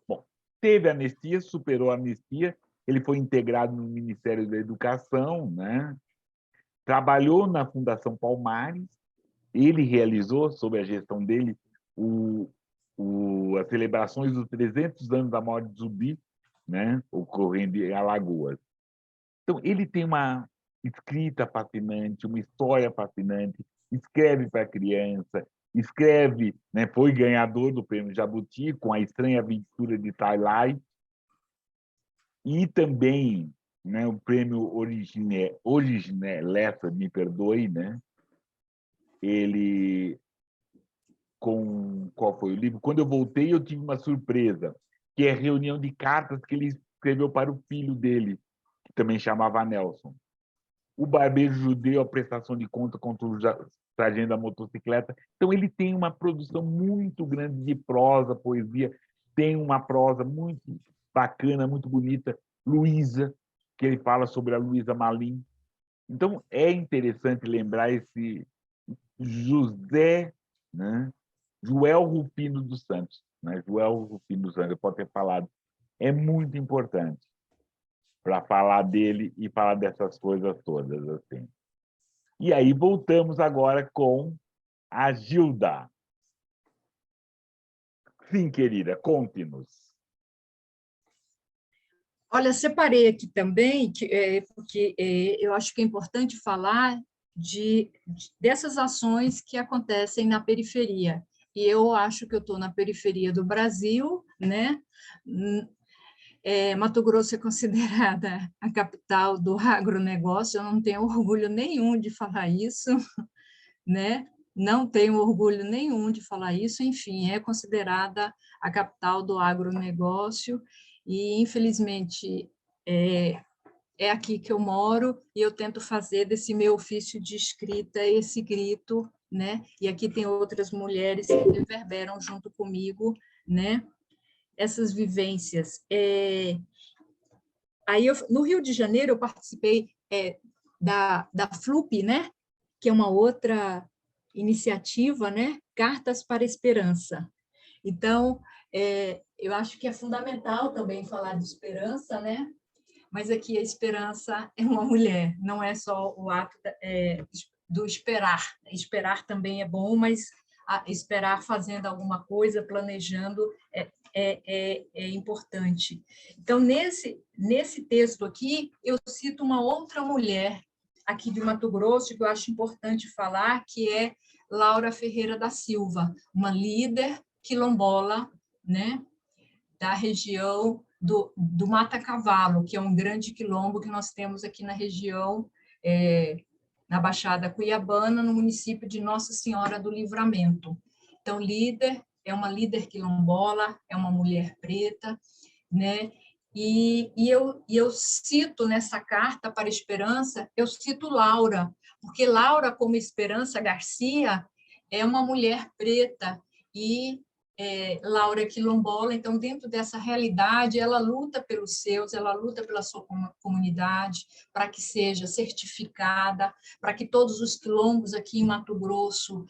Bom, teve anistia, superou a anistia, ele foi integrado no Ministério da Educação, né? Trabalhou na Fundação Palmares, ele realizou, sob a gestão dele, as celebrações dos 300 anos da morte de Zumbi, né? Ocorrendo em Alagoas. Então, ele tem uma escrita fascinante, uma história fascinante, escreve para criança, escreve, né, foi ganhador do Prêmio Jabuti com A Estranha Aventura de Tai Lai, e também, né, o Prêmio Originelessa, me perdoe, né? Ele, com qual foi o livro? Quando eu voltei, eu tive uma surpresa, que é a reunião de cartas que ele escreveu para o filho dele, que também chamava Nelson. O Barbeiro Judeu, a prestação de conta contra o sargento da motocicleta. Então, ele tem uma produção muito grande de prosa, poesia, tem uma prosa muito bacana, muito bonita. Luísa, que ele fala sobre a Luísa Malim. Então, é interessante lembrar esse José, né? Joel Rufino dos Santos, né? Joel Rufino dos Santos, eu posso ter falado, é muito importante para falar dele e falar dessas coisas todas, assim. E aí voltamos agora com a Gilda. Sim, querida, conte-nos. Olha, separei aqui também, porque eu acho que é importante falar dessas ações que acontecem na periferia. E eu acho que eu estou na periferia do Brasil, né? Mato Grosso é considerada a capital do agronegócio, eu não tenho orgulho nenhum de falar isso, né? Não tenho orgulho nenhum de falar isso, enfim, é considerada a capital do agronegócio e, infelizmente, é aqui que eu moro e eu tento fazer desse meu ofício de escrita esse grito, né? E aqui tem outras mulheres que reverberam junto comigo, né? Essas vivências. Aí, no Rio de Janeiro, eu participei da FLUP, né? Que é uma outra iniciativa, né? Cartas para a Esperança. Então, eu acho que é fundamental também falar de esperança, né? Mas aqui a esperança é uma mulher, não é só o ato do esperar. Esperar também é bom, mas esperar fazendo alguma coisa, planejando, é importante. Então, nesse texto aqui, eu cito uma outra mulher aqui de Mato Grosso, que eu acho importante falar, que é Laura Ferreira da Silva, uma líder quilombola, né, da região do Mata Cavalo, que é um grande quilombo que nós temos aqui na região, na Baixada Cuiabana, no município de Nossa Senhora do Livramento. Então, é uma líder quilombola, é uma mulher preta, né? E eu cito nessa carta para a Esperança, eu cito Laura, porque Laura, como Esperança Garcia, é uma mulher preta e Laura é quilombola, então, dentro dessa realidade, ela luta pelos seus, ela luta pela sua comunidade, para que seja certificada, para que todos os quilombos aqui em Mato Grosso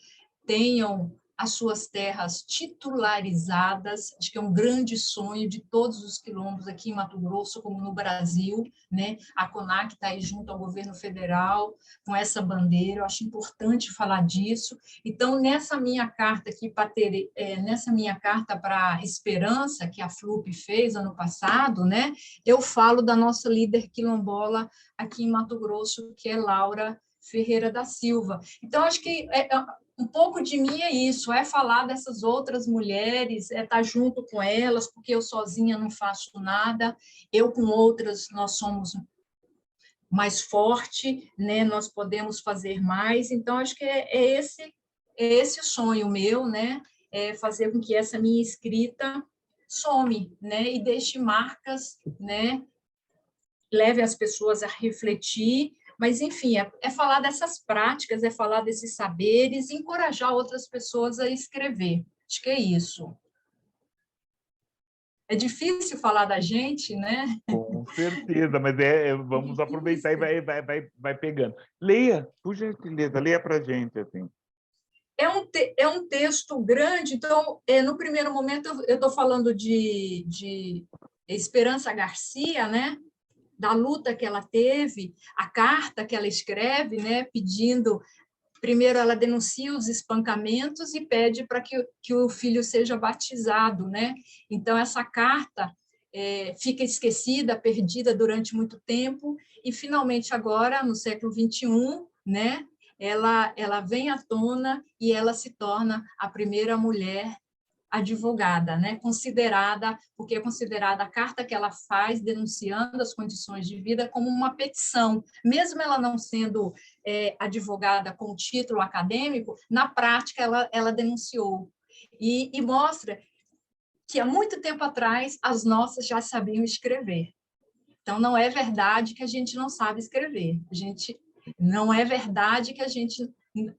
tenham as suas terras titularizadas, acho que é um grande sonho de todos os quilombos aqui em Mato Grosso, como no Brasil, né? A CONAC está aí junto ao governo federal, com essa bandeira, eu acho importante falar disso. Então, nessa minha carta aqui, nessa minha carta para a Esperança, que a FLUP fez ano passado, né? Eu falo da nossa líder quilombola aqui em Mato Grosso, que é Laura Ferreira da Silva. Então, acho que um pouco de mim é isso, é falar dessas outras mulheres, é estar junto com elas, porque eu sozinha não faço nada, eu com outras nós somos mais forte, né? Nós podemos fazer mais. Então, acho que é esse o sonho meu, né? É fazer com que essa minha escrita some, né? E deixe marcas, né? Leve as pessoas a refletir, mas, enfim, é falar dessas práticas, é falar desses saberes e encorajar outras pessoas a escrever. Acho que é isso. É difícil falar da gente, né? Com certeza, mas vamos aproveitar e vai pegando. Leia, por gentileza, leia para a gente. Assim. É um texto grande, então, no primeiro momento, eu estou falando de Esperança Garcia, né? Da luta que ela teve, a carta que ela escreve, né, pedindo, primeiro ela denuncia os espancamentos e pede para que o filho seja batizado, né? Então essa carta fica esquecida, perdida durante muito tempo e finalmente agora no século XXI, né? Ela vem à tona e ela se torna a primeira mulher advogada, né? Considerada, porque é considerada a carta que ela faz denunciando as condições de vida como uma petição, mesmo ela não sendo advogada com título acadêmico, na prática ela denunciou e mostra que há muito tempo atrás as nossas já sabiam escrever. Então não é verdade que a gente não sabe escrever. Não é verdade que a gente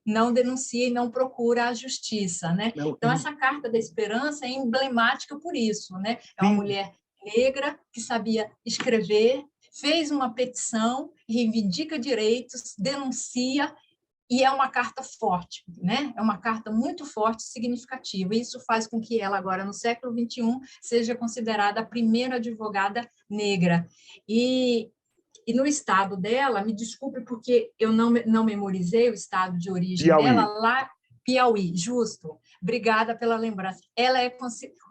não denuncia e não procura a justiça, né? Não, Então essa carta da esperança é emblemática por isso, né? É uma sim, mulher negra que sabia escrever, fez uma petição, reivindica direitos, denuncia e é uma carta forte, né? É uma carta muito forte e significativa. Isso faz com que ela, agora, no século XXI, seja considerada a primeira advogada negra. E no estado dela, me desculpe porque eu não memorizei o estado de origem dela, Piauí. lá, Piauí, justo. Obrigada pela lembrança. Ela é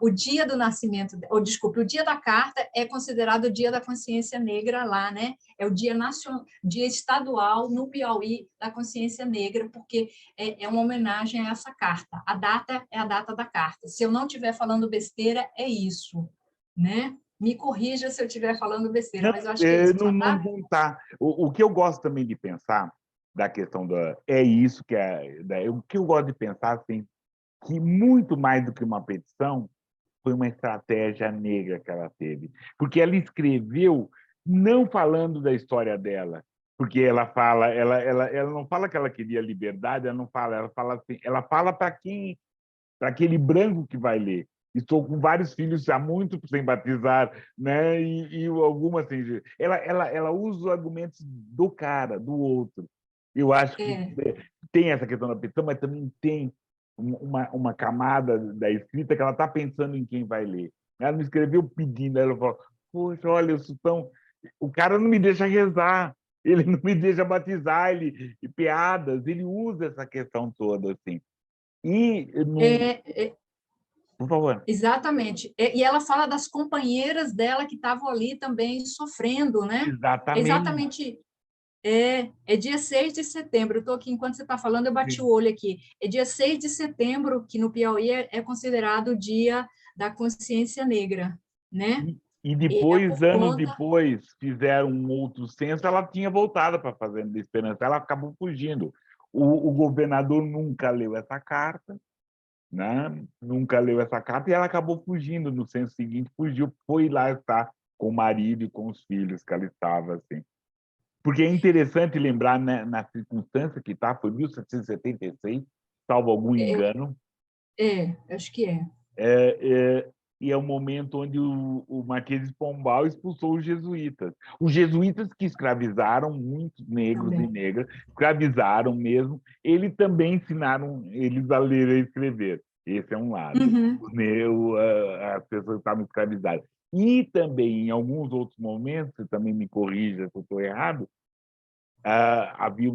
o dia do nascimento, ou desculpe, o dia da carta é considerado o dia da consciência negra lá, né? É o dia nacional, dia estadual no Piauí da consciência negra, porque é uma homenagem a essa carta. A data é a data da carta. Se eu não estiver falando besteira, é isso, né? Me corrija se eu estiver falando besteira, Não, mas eu acho que é isso, não, só tá? não tá. O que eu gosto também de pensar da questão da é isso que o que eu gosto de pensar assim, que muito mais do que uma petição foi uma estratégia negra que ela teve, porque ela escreveu não falando da história dela, porque ela não fala que ela queria liberdade, ela fala assim, ela fala para quem, para aquele branco que vai ler. Estou com vários filhos já muito sem batizar, né? E algumas assim, ela usa os argumentos do cara, do outro. Eu acho que É, tem essa questão da petição, mas também tem uma camada da escrita que ela está pensando em quem vai ler. Ela não escreveu pedindo, ela falou: poxa, olha, eu sou tão... O cara não me deixa rezar, ele não me deixa batizar, e piadas, ele usa essa questão toda assim. E no, é, por favor. exatamente. E ela fala das companheiras dela que estavam ali também sofrendo, né? É Exatamente. exatamente. É dia 6 de setembro. Eu estou aqui, enquanto você está falando, eu bati o olho aqui. É dia 6 de setembro que no Piauí é considerado o dia da consciência negra, né? E E é depois, por anos conta. depois, fizeram um outro censo, ela tinha voltado para a Fazenda da Esperança, ela acabou fugindo. O governador nunca leu essa carta, né? Nunca leu essa carta, e ela acabou fugindo no censo seguinte, fugiu, foi lá estar com o marido e com os filhos que ela estava, assim. Porque é interessante lembrar, né, na circunstância que está, foi 1776, salvo algum Eu, engano, acho que é. e é o momento onde o Marquês de Pombal expulsou os jesuítas. Os jesuítas que escravizaram muitos negros e Também. negras, escravizaram mesmo, eles também ensinaram eles a ler e a escrever. Esse é um lado. Uhum. As pessoas estavam escravizadas. E também, em alguns outros momentos, você também me corrija se eu estou errado, havia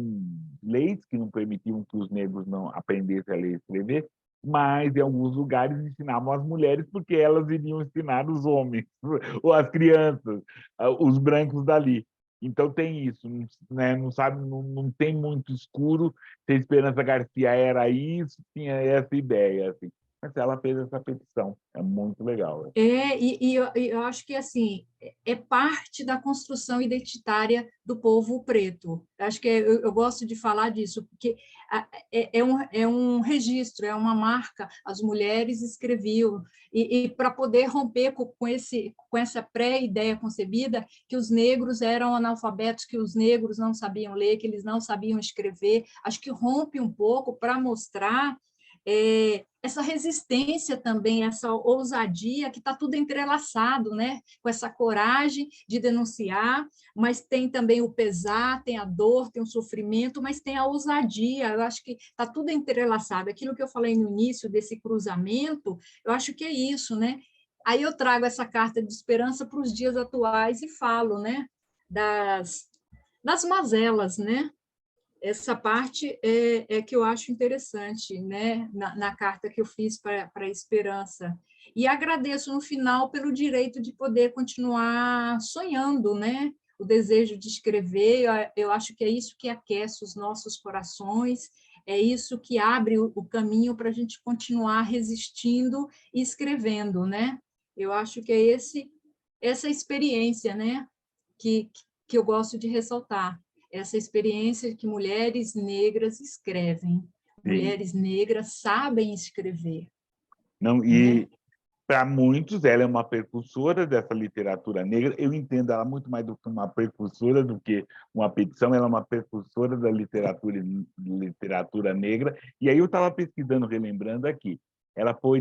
leis que não permitiam que os negros não aprendessem a ler e escrever, mas em alguns lugares ensinavam as mulheres porque elas iriam ensinar os homens ou as crianças, os brancos dali. Então tem isso, né? Não sabe, não tem muito escuro se a Esperança Garcia era isso, tinha essa ideia, assim. Mas ela fez essa petição, é muito legal. Né? E eu acho que assim é parte da construção identitária do povo preto. Acho que eu gosto de falar disso, porque é um registro, é uma marca. As mulheres escreviam, e para poder romper com essa pré-ideia concebida que os negros eram analfabetos, que os negros não sabiam ler, que eles não sabiam escrever, acho que rompe um pouco para mostrar essa resistência também, essa ousadia, que está tudo entrelaçado, né? Com essa coragem de denunciar, mas tem também o pesar, tem a dor, tem o sofrimento, mas tem a ousadia. Eu acho que está tudo entrelaçado. Aquilo que eu falei no início desse cruzamento, eu acho que é isso, né? Aí eu trago essa carta de esperança para os dias atuais e falo, né? Das mazelas, né? Essa parte é que eu acho interessante, né, na carta que eu fiz para a Esperança. E agradeço no final pelo direito de poder continuar sonhando, né? O desejo de escrever, eu acho que é isso que aquece os nossos corações, é isso que abre o caminho para a gente continuar resistindo e escrevendo, né? Eu acho que é essa experiência, né, que, que eu gosto de ressaltar, essa experiência que mulheres negras escrevem, Sim. mulheres negras sabem escrever, Não, né? e para muitos, ela é uma precursora dessa literatura negra. Eu entendo ela muito mais do que uma precursora do que uma petição. Ela é uma precursora da literatura negra. E aí eu estava pesquisando, relembrando aqui. Ela foi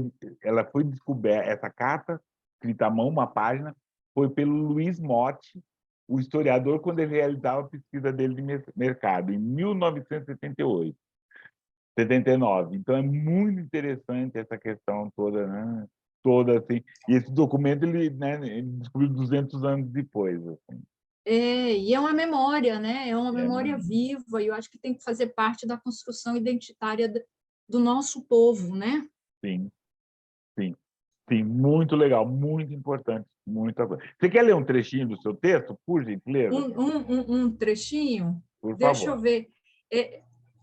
descoberta, essa carta, escrita à mão, uma página, foi pelo Luiz Motti, o historiador quando ele realizava a pesquisa dele de mercado, em 1978, 79. Então, é muito interessante essa questão toda, né? Toda, assim. E esse documento, ele, né, ele descobriu 200 anos depois. Assim. E é uma memória, né? É uma É, memória viva, e eu acho que tem que fazer parte da construção identitária do nosso povo, né? sim, sim. Sim, muito legal, muito importante, muita coisa. Você quer ler um trechinho do seu texto, por gentileza? Um trechinho, Por deixa eu favor. ver.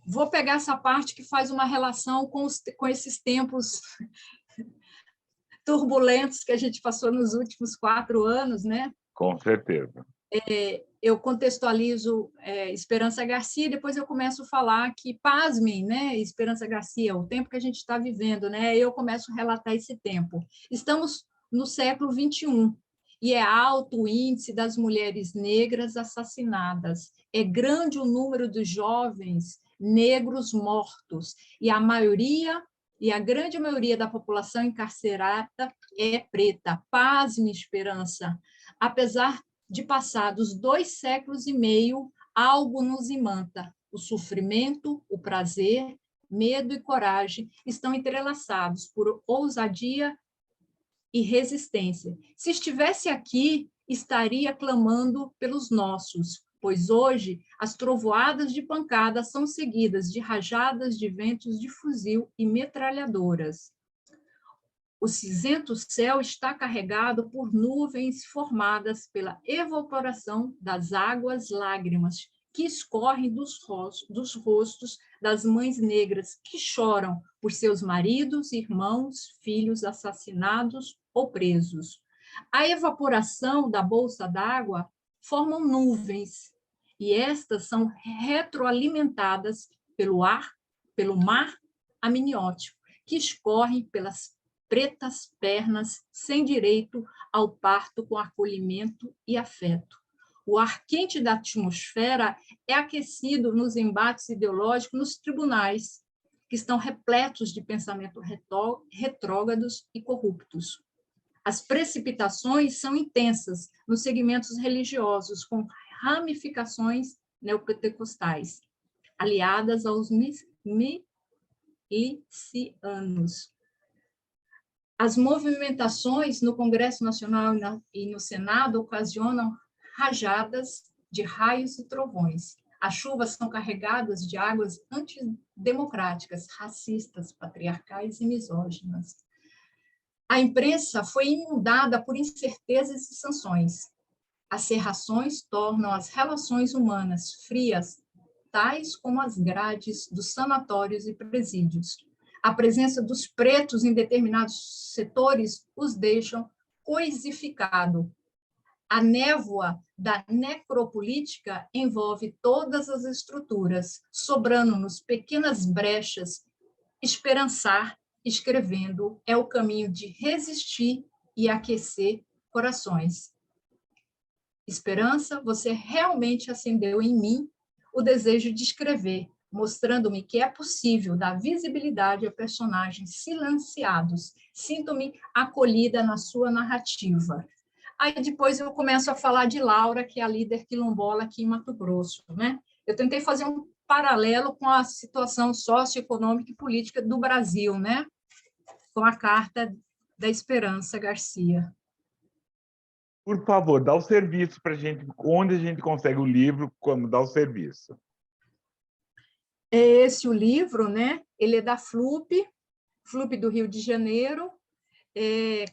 Vou pegar essa parte que faz uma relação com esses tempos turbulentos que a gente passou nos últimos 4 anos, né? Com certeza. Eu contextualizo Esperança Garcia, depois eu começo a falar que, pasmem, né, Esperança Garcia, o tempo que a gente está vivendo, né, eu começo a relatar esse tempo. Estamos no século XXI, e é alto o índice das mulheres negras assassinadas, é grande o número dos jovens negros mortos, e a grande maioria da população encarcerada é preta. Pasme, Esperança, apesar de passados 2 séculos e meio, algo nos imanta. O sofrimento, o prazer, medo e coragem estão entrelaçados por ousadia e resistência. Se estivesse aqui, estaria clamando pelos nossos, pois hoje as trovoadas de pancada são seguidas de rajadas de ventos de fuzil e metralhadoras. O cinzento céu está carregado por nuvens formadas pela evaporação das águas lágrimas que escorrem dos rostos das mães negras que choram por seus maridos, irmãos, filhos assassinados ou presos. A evaporação da bolsa d'água formam nuvens, e estas são retroalimentadas pelo mar amniótico, que escorre pelas pretas pernas, sem direito ao parto com acolhimento e afeto. O ar quente da atmosfera é aquecido nos embates ideológicos nos tribunais, que estão repletos de pensamento retrógrados e corruptos. As precipitações são intensas nos segmentos religiosos, com ramificações neopentecostais, aliadas aos milicianos. As movimentações no Congresso Nacional e no Senado ocasionam rajadas de raios e trovões. As chuvas são carregadas de águas antidemocráticas, racistas, patriarcais e misóginas. A imprensa foi inundada por incertezas e sanções. As cerrações tornam as relações humanas frias, tais como as grades dos sanatórios e presídios. A presença dos pretos em determinados setores os deixam coisificado. A névoa da necropolítica envolve todas as estruturas, sobrando-nos pequenas brechas. Esperançar, escrevendo, é o caminho de resistir e aquecer corações. Esperança, você realmente acendeu em mim o desejo de escrever, mostrando-me que é possível dar visibilidade a personagens silenciados. Sinto-me acolhida na sua narrativa. Aí depois eu começo a falar de Laura, que é a líder quilombola aqui em Mato Grosso, né? Eu tentei fazer um paralelo com a situação socioeconômica e política do Brasil, né? Com a Carta da Esperança Garcia. Por favor, dá o serviço para a gente, onde a gente consegue o livro, como dá o serviço. É esse o livro, né? Ele é da FLUP do Rio de Janeiro,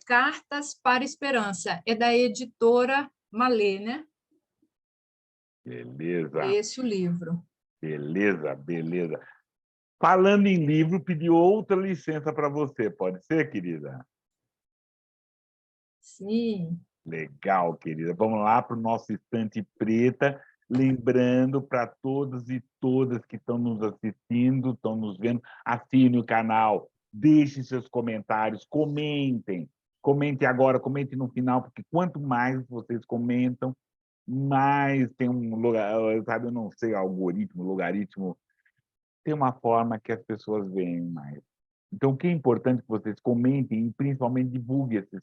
Cartas para Esperança, é da editora Malê, né? Beleza, É esse o livro. beleza, beleza. Falando em livro, pedi outra licença para você, pode ser, querida? Sim. Legal, querida. Vamos lá para o nosso Estante Preta, lembrando para todos e todas que estão nos assistindo, estão nos vendo, assine o canal, deixem seus comentários, comentem. Comentem agora, comentem no final, porque quanto mais vocês comentam, mais tem um lugar, sabe, eu não sei, algoritmo, logaritmo, tem uma forma que as pessoas veem mais. Então, o que é importante que vocês comentem e principalmente divulguem esse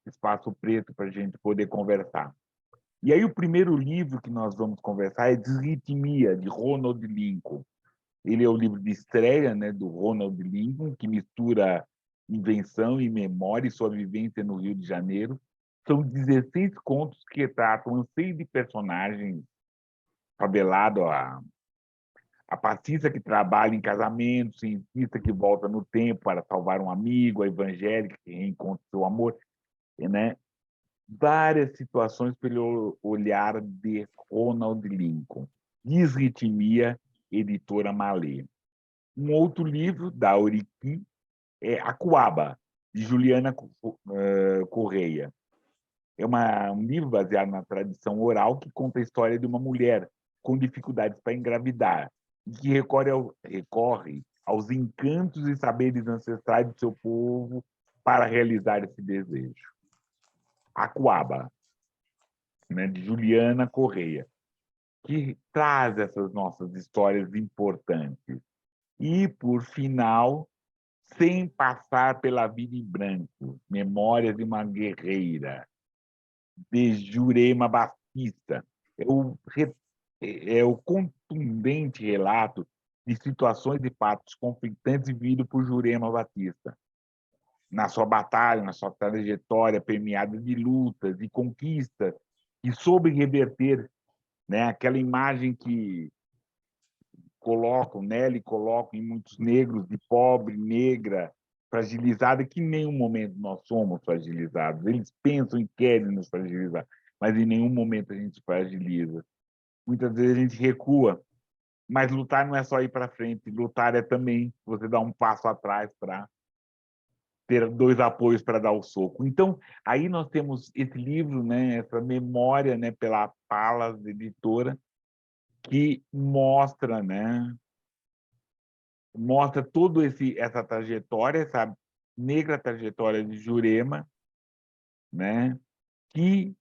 espaço preto para a gente poder conversar. E aí o primeiro livro que nós vamos conversar é Desritmia, de Ronald Lincoln. Ele é o livro de estreia, né, do Ronald Lincoln, que mistura invenção e memória e sua vivência no Rio de Janeiro. São 16 contos que retratam um anseio de personagens fabelado, a passista que trabalha em casamento, cientista que volta no tempo para salvar um amigo, a evangélica que reencontra seu amor, né? Várias situações pelo olhar de Ronald Lincoln. Disritmia, editora Malê. Um outro livro, da Auriqui, é A Coaba, de Juliana Correia. É um livro baseado na tradição oral que conta a história de uma mulher com dificuldades para engravidar e que recorre aos encantos e saberes ancestrais do seu povo para realizar esse desejo. A Coaba, né, de Juliana Correia, que traz essas nossas histórias importantes. E, por final, Sem Passar pela Vida em Branco, Memórias de uma Guerreira, de Jurema Batista. É o contundente relato de situações e fatos conflitantes vividos por Jurema Batista. Na sua batalha, na sua trajetória permeada de lutas e conquistas, e soube reverter, né, aquela imagem que colocam nela e colocam em muitos negros de pobre, negra, fragilizada, que em nenhum momento nós somos fragilizados. Eles pensam e querem nos fragilizar, mas em nenhum momento a gente fragiliza. Muitas vezes a gente recua, mas lutar não é só ir para frente, lutar é também você dar um passo atrás para ter dois apoios para dar o soco. Então, aí nós temos esse livro, né, essa memória, né, pela Palas Editora, que mostra, né, mostra toda essa trajetória, essa negra trajetória de Jurema, né, que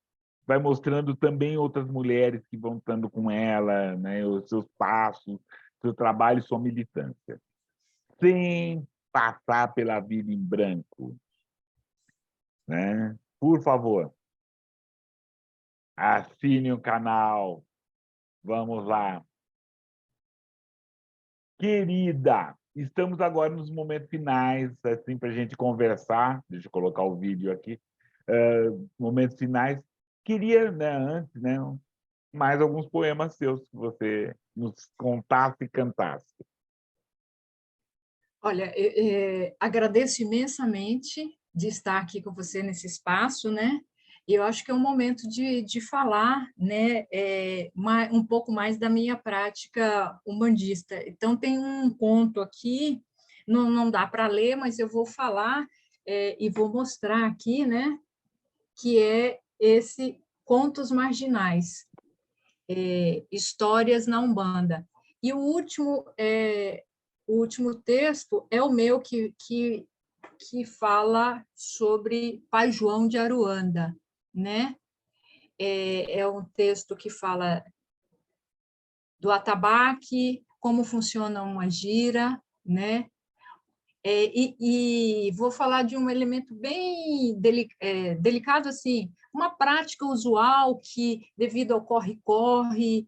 vai mostrando também outras mulheres que vão estando com ela, né, os seus passos, seu trabalho e sua militância. Sem passar pela vida em branco, né? Por favor, assine o canal. Vamos lá. Querida, estamos agora nos momentos finais, assim, para a gente conversar. Deixa eu colocar o vídeo aqui. Momentos finais. Queria, né, antes, né, mais alguns poemas seus que você nos contasse e cantasse. Olha, agradeço imensamente de estar aqui com você nesse espaço, né? E eu acho que é um momento de falar, né, um pouco mais da minha prática umbandista. Então, tem um conto aqui, não dá para ler, mas eu vou falar e vou mostrar aqui, né, que é esse Contos Marginais, Histórias na Umbanda. E o último texto é o meu que fala sobre Pai João de Aruanda, né? É um texto que fala do atabaque, como funciona uma gira, né? E vou falar de um elemento bem delicado, assim, uma prática usual que, devido ao corre-corre,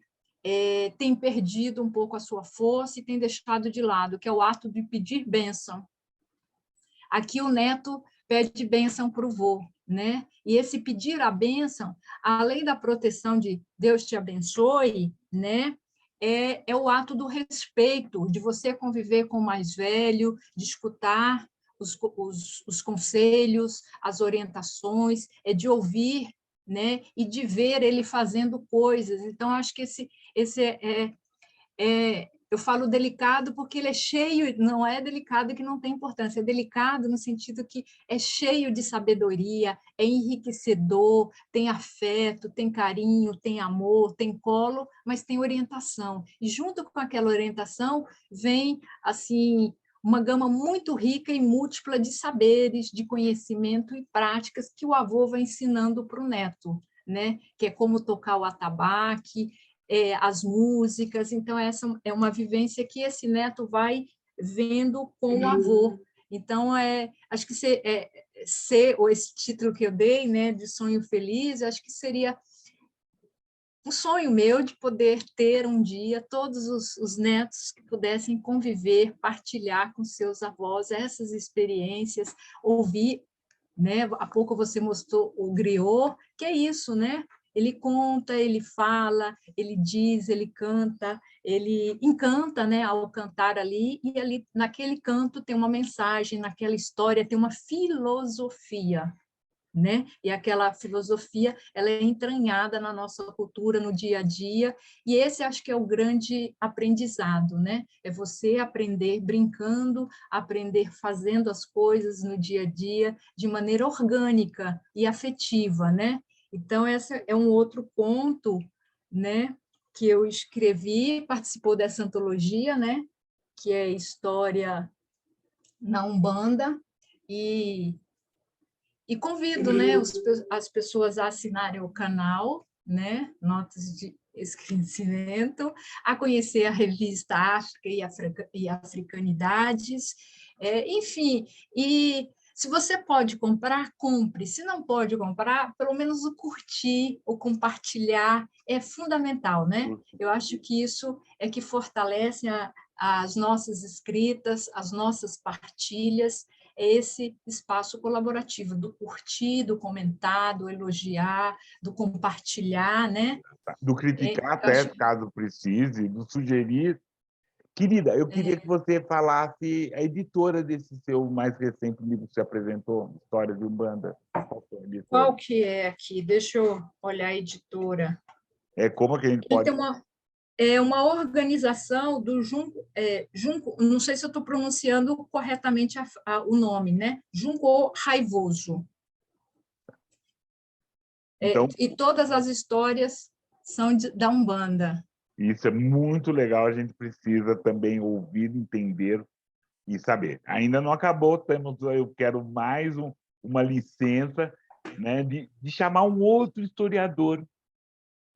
tem perdido um pouco a sua força e tem deixado de lado, que é o ato de pedir bênção. Aqui o neto pede bênção para o vô, né? E esse pedir a bênção, além da proteção de Deus te abençoe, né? É o ato do respeito, de você conviver com o mais velho, de escutar os conselhos, as orientações, de ouvir, né? E de ver ele fazendo coisas. Então, acho que esse eu falo delicado porque ele é cheio, não é delicado que não tem importância, é delicado no sentido que é cheio de sabedoria, é enriquecedor, tem afeto, tem carinho, tem amor, tem colo, mas tem orientação. E junto com aquela orientação vem assim uma gama muito rica e múltipla de saberes, de conhecimento e práticas que o avô vai ensinando para o neto, né? Que é como tocar o atabaque, as músicas. Então, essa é uma vivência que esse neto vai vendo com o avô. Então, acho que ser ou esse título que eu dei, né, de Sonho Feliz, acho que seria um sonho meu de poder ter um dia todos os netos que pudessem conviver, partilhar com seus avós essas experiências, ouvir, né? Há pouco você mostrou o griot, que é isso, né? Ele conta, ele fala, ele diz, ele canta, ele encanta, né, ao cantar ali, e ali naquele canto tem uma mensagem, naquela história tem uma filosofia, né? E aquela filosofia, ela é entranhada na nossa cultura, no dia a dia, e esse acho que é o grande aprendizado, né? É você aprender brincando, aprender fazendo as coisas no dia a dia de maneira orgânica e afetiva, né? Então, esse é um outro ponto, né, que eu escrevi, participou dessa antologia, né, que é História na Umbanda, e convido, né, as pessoas a assinarem o canal, né, Notas de Esquecimento, a conhecer a revista África e Africanidades, enfim, e se você pode comprar, compre. Se não pode comprar, pelo menos o curtir, o compartilhar é fundamental, né? Eu acho que isso é que fortalece as nossas escritas, as nossas partilhas, é esse espaço colaborativo, do curtir, do comentar, do elogiar, do compartilhar, né? Do criticar Eu até, acho... caso precise, do sugerir. Querida, eu queria que você falasse a editora desse seu mais recente livro que você apresentou, História de Umbanda. Qual foi a editora? Qual que é aqui? Deixa eu olhar a editora. Como que a gente Ele pode... tem uma organização do Junco, não sei se eu estou pronunciando corretamente o nome, né? Junco Raivoso. Então, E todas as histórias são da Umbanda. isso é muito legal, a gente precisa também ouvir, entender e saber. Ainda não acabou, eu quero mais uma licença, né, de chamar um outro historiador,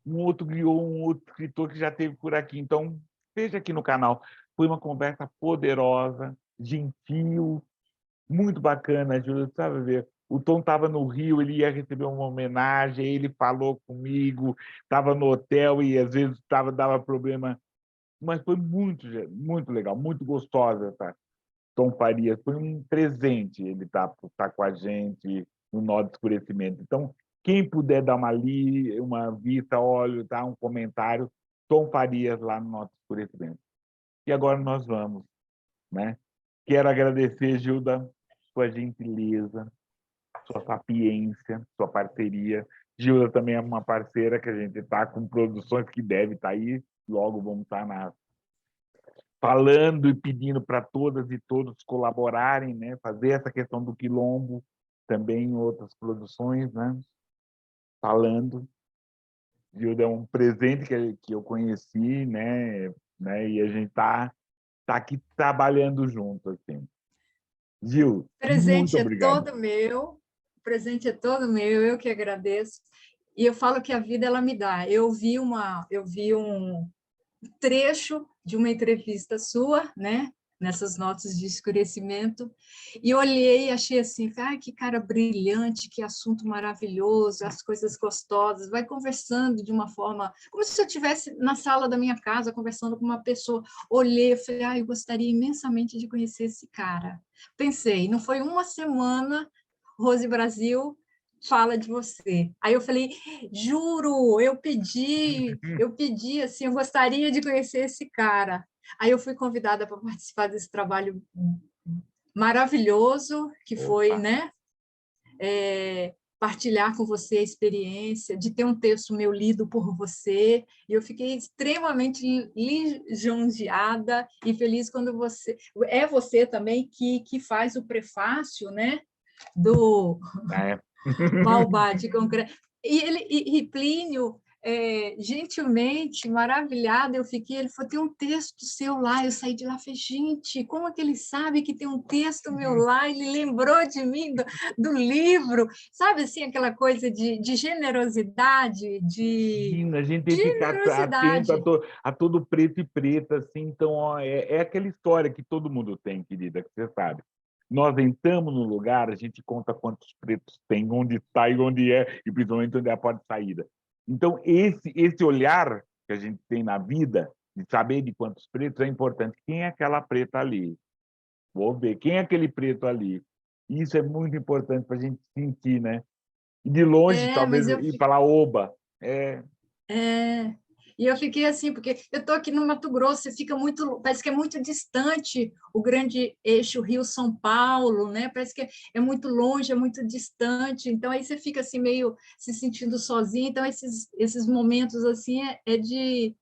um outro griot, um outro escritor que já esteve por aqui. Então, esteja aqui no canal. Foi uma conversa poderosa, gentil, muito bacana, Júlio, sabe ver? O Tom estava no Rio, ele ia receber uma homenagem, ele falou comigo, estava no hotel e às vezes dava problema, mas foi muito legal, muito gostosa, tá? Tom Farias, foi um presente ele tá com a gente no Nó de Escurecimento. Então, quem puder dar uma vista, olho, tá? Um comentário, Tom Farias lá no Nó de Escurecimento. E agora nós vamos, né? Quero agradecer, Gilda, sua gentileza, sua sapiência, sua parceria. Gilda também é uma parceira que a gente está com produções que deve estar aí, logo vamos estar falando e pedindo para todas e todos colaborarem, né? Fazer essa questão do quilombo também em outras produções, né? Falando. Gilda é um presente que eu conheci, né? E a gente tá aqui trabalhando junto, assim. Gil, O muito presente é obrigado. todo meu, o presente é todo meu, eu que agradeço. E eu falo que a vida ela me dá. Eu vi um trecho de uma entrevista sua, né? Nessas notas de escurecimento, e olhei e achei assim, ai, que cara brilhante, que assunto maravilhoso, as coisas gostosas, vai conversando de uma forma, como se eu estivesse na sala da minha casa, conversando com uma pessoa, olhei, falei, ai, eu gostaria imensamente de conhecer esse cara. Pensei, não foi uma semana, Rose Brasil fala de você. Aí eu falei, juro, eu pedi assim, eu gostaria de conhecer esse cara. Aí eu fui convidada para participar desse trabalho maravilhoso, que foi, Opa. né, partilhar com você a experiência, de ter um texto meu lido por você, e eu fiquei extremamente lisonjeada e feliz quando você também que faz o prefácio, né, do É. Baobá de concreto. E Plínio, gentilmente, maravilhada, eu fiquei, ele falou, tem um texto seu lá, eu saí de lá, falei, gente, como é que ele sabe que tem um texto meu lá? Ele lembrou de mim, do livro, sabe assim, aquela coisa de generosidade, de Sim, a gente tem que ficar atento generosidade. a todo preto e preta, assim. Então, ó, é aquela história que todo mundo tem, querida, que você sabe. Nós entramos no lugar, a gente conta quantos pretos tem, onde está e onde é, e principalmente onde é a porta de saída. Então, esse olhar que a gente tem na vida, de saber de quantos pretos, é importante. Quem é aquela preta ali? Vou ver. Quem é aquele preto ali? Isso é muito importante para a gente sentir, né? E de longe, talvez, Mas eu ir para lá, oba. É, É, e eu fiquei assim, porque eu estou aqui no Mato Grosso, e fica muito, parece que é muito distante o grande eixo Rio-São Paulo, né? Parece que é muito longe, é muito distante, então aí você fica assim meio se sentindo sozinho, então esses momentos assim é de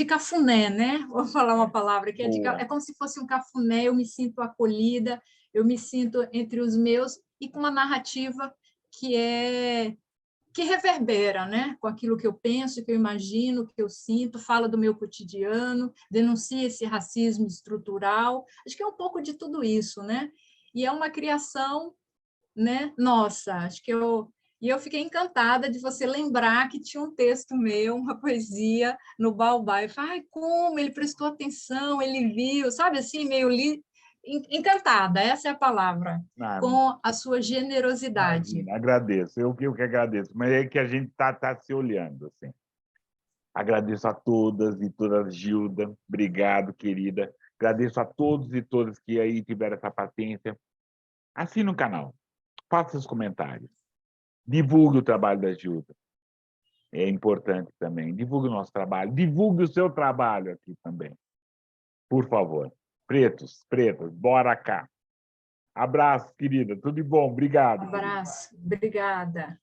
cafuné, né? Vou falar uma palavra que boa. é como se fosse um cafuné, eu me sinto acolhida, eu me sinto entre os meus e com uma narrativa que é que reverbera, né, com aquilo que eu penso, que eu imagino, que eu sinto, fala do meu cotidiano, denuncia esse racismo estrutural. Acho que é um pouco de tudo isso, né? E é uma criação, né, nossa. E eu fiquei encantada de você lembrar que tinha um texto meu, uma poesia no Baobá. Eu falei, ai, como ele prestou atenção, ele viu, sabe assim, meio encantada, essa é a palavra, Ah, com a sua generosidade. imagina, agradeço. Eu que agradeço. Mas é que a gente tá se olhando, assim. Agradeço a todas e todas, Gilda. Obrigado, querida. Agradeço a todos e todas que aí tiveram essa paciência. Assine o canal. Faça os comentários. Divulgue o trabalho da Gilda. É importante também. Divulgue o nosso trabalho. Divulgue o seu trabalho aqui também. Por favor. Pretos, pretas, bora cá. Abraço, querida. Tudo de bom. Obrigado, querida. Abraço, obrigada.